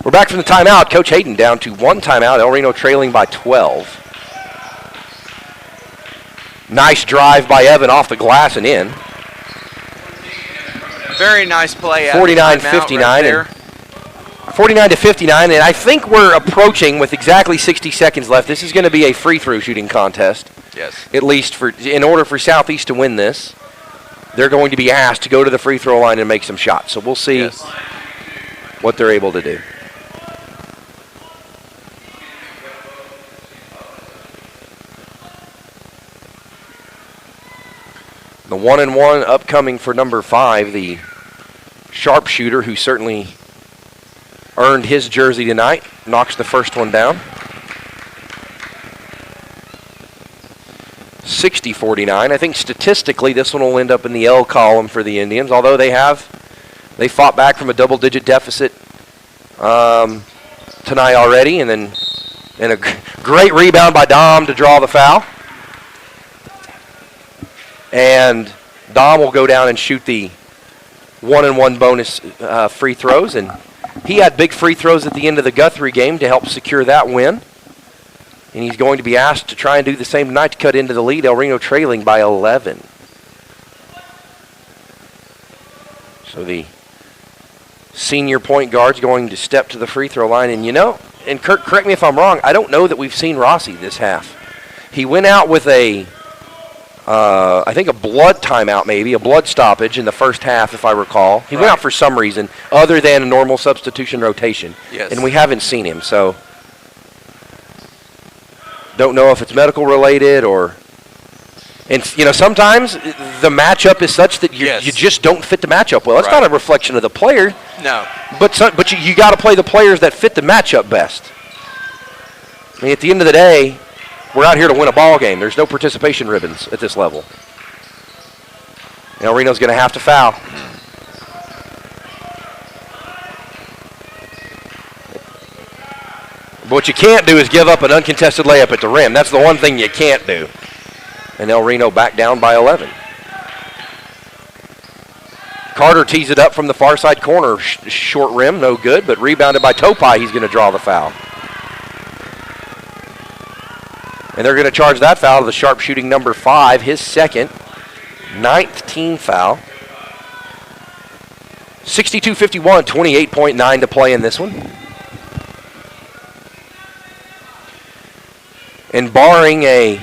We're back from the timeout. Coach Hayden down to one timeout. El Reno trailing by 12. Nice drive by Evan off the glass and in. Very nice play. 49-59. Right 49-59, and I think we're approaching with exactly 60 seconds left. This is going to be a free throw shooting contest. Yes. At least in order for Southeast to win this, they're going to be asked to go to the free throw line and make some shots. So we'll see what they're able to do. The 1-and-1 upcoming for number 5, the sharpshooter, who certainly earned his jersey tonight, knocks the first one down. 60-49. I think statistically this one will end up in the L column for the Indians, although they fought back from a double-digit deficit tonight already, and a great rebound by Dom to draw the foul. And Dom will go down and shoot the 1-and-1 bonus free throws, and he had big free throws at the end of the Guthrie game to help secure that win. And he's going to be asked to try and do the same tonight to cut into the lead. El Reno trailing by 11. So the senior point guard's going to step to the free throw line. And and Kurt, correct me if I'm wrong, I don't know that we've seen Rossi this half. He went out with I think a blood timeout, maybe, a blood stoppage in the first half, if I recall. He went out for some reason other than a normal substitution rotation. Yes. And we haven't seen him, so don't know if it's medical related or. And, sometimes the matchup is such that you just don't fit the matchup well. It's not a reflection of the player. No. But you got to play the players that fit the matchup best. I mean, at the end of the day, we're out here to win a ball game. There's no participation ribbons at this level. El Reno's going to have to foul. But what you can't do is give up an uncontested layup at the rim. That's the one thing you can't do. And El Reno back down by 11. Carter tees it up from the far side corner. Short rim, no good, but rebounded by Topai. He's going to draw the foul. And they're going to charge that foul to the sharpshooting number 5, his second, 9th team foul. 62-51, 28.9 to play in this one. And barring a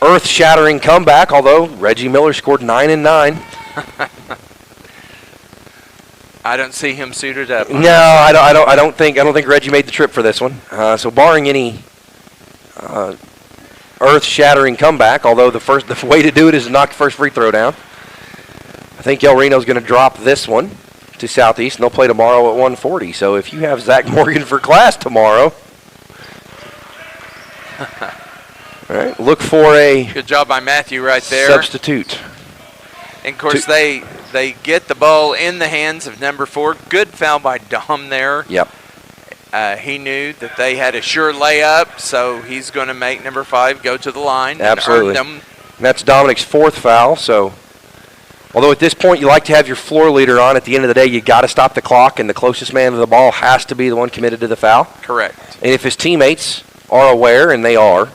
earth-shattering comeback, although Reggie Miller scored 9 and 9. I don't see him suited up. No, I don't think Reggie made the trip for this one. So barring any earth-shattering comeback, although the way to do it is to knock the first free throw down. I think El Reno's going to drop this one to Southeast, and they'll play tomorrow at 1:40. So if you have Zach Morgan for class tomorrow, all right, look for a good job by Matthew right there. Substitute. And of course, they get the ball in the hands of number 4. Good foul by Dom there. Yep. He knew that they had a sure layup, so he's going to make number 5 go to the line. Absolutely. And earn them. And that's Dominic's 4th foul. So, although at this point you like to have your floor leader on, at the end of the day you got to stop the clock, and the closest man to the ball has to be the one committed to the foul. Correct. And if his teammates are aware, and they are,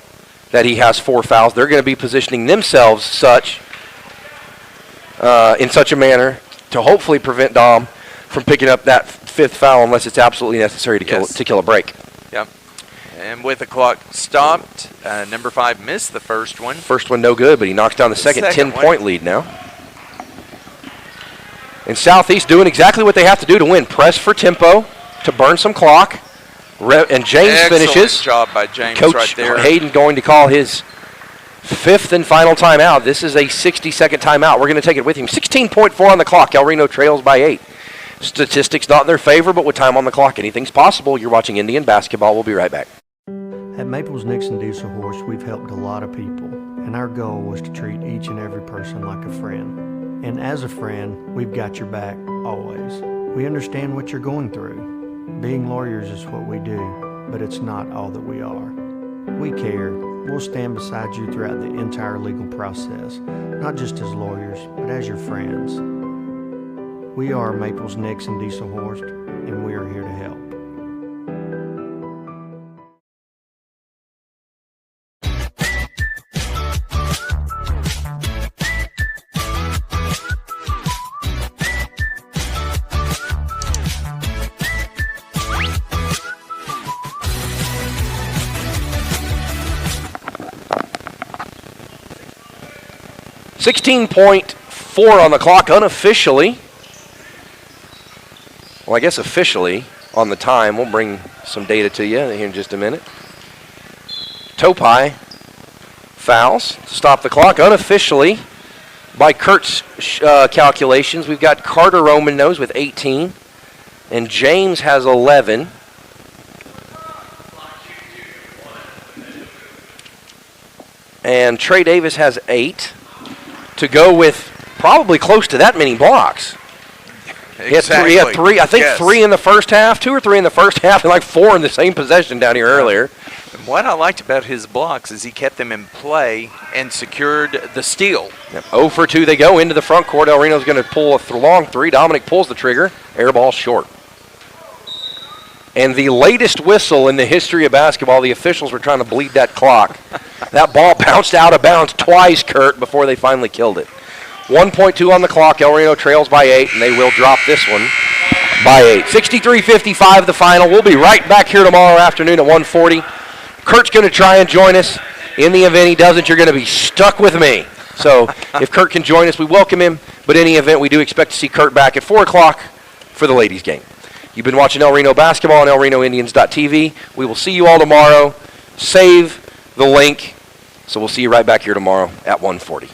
that he has 4 fouls, they're going to be positioning themselves in such a manner to hopefully prevent Dom from picking up that 5th foul unless it's absolutely necessary to kill a break. Yep. And with the clock stopped, number 5 missed the first one. First one no good, but he knocks down the second 10-point lead now. And Southeast doing exactly what they have to do to win. Press for tempo, to burn some clock. And James finishes. Excellent job by James Coach right there. Hayden going to call his 5th and final timeout. This is a 60-second timeout. We're going to take it with him. 16.4 on the clock. El Reno trails by 8. Statistics not in their favor, but with time on the clock, anything's possible. You're watching Indian basketball. We'll be right back. At Maples Nixon Diesel Horse, we've helped a lot of people, and our goal was to treat each and every person like a friend. And as a friend, we've got your back always. We understand what you're going through. Being lawyers is what we do, but it's not all that we are. We care. We'll stand beside you throughout the entire legal process, not just as lawyers, but as your friends. We are Maples Nixon Diesel Horse, and we are here to help. .4 on the clock unofficially. Well, I guess officially on the time. We'll bring some data to you here in just a minute. Topai fouls to stop the clock. Unofficially, by Kurt's calculations, we've got Carter Romano's with 18, and James has 11. And Trey Davis has 8. To go with probably close to that many blocks. Exactly. He had 3, I think 3 in the first half, 2 or 3 in the first half, and like 4 in the same possession down here earlier. And what I liked about his blocks is he kept them in play and secured the steal. Yep. 0 for 2, they go into the front court. El Reno's going to pull a long 3. Dominic pulls the trigger. Air ball short. And the latest whistle in the history of basketball, the officials were trying to bleed that clock. That ball bounced out of bounds twice, Kurt, before they finally killed it. 1.2 on the clock. El Reno trails by 8, and they will drop this one by 8. 63-55 the final. We'll be right back here tomorrow afternoon at 1:40. Kurt's going to try and join us. In the event he doesn't, you're going to be stuck with me. So if Kurt can join us, we welcome him. But in any event, we do expect to see Kurt back at 4 o'clock for the ladies' game. You've been watching El Reno basketball on elrenoindians.tv. We will see you all tomorrow. Save the link. So we'll see you right back here tomorrow at 1:40.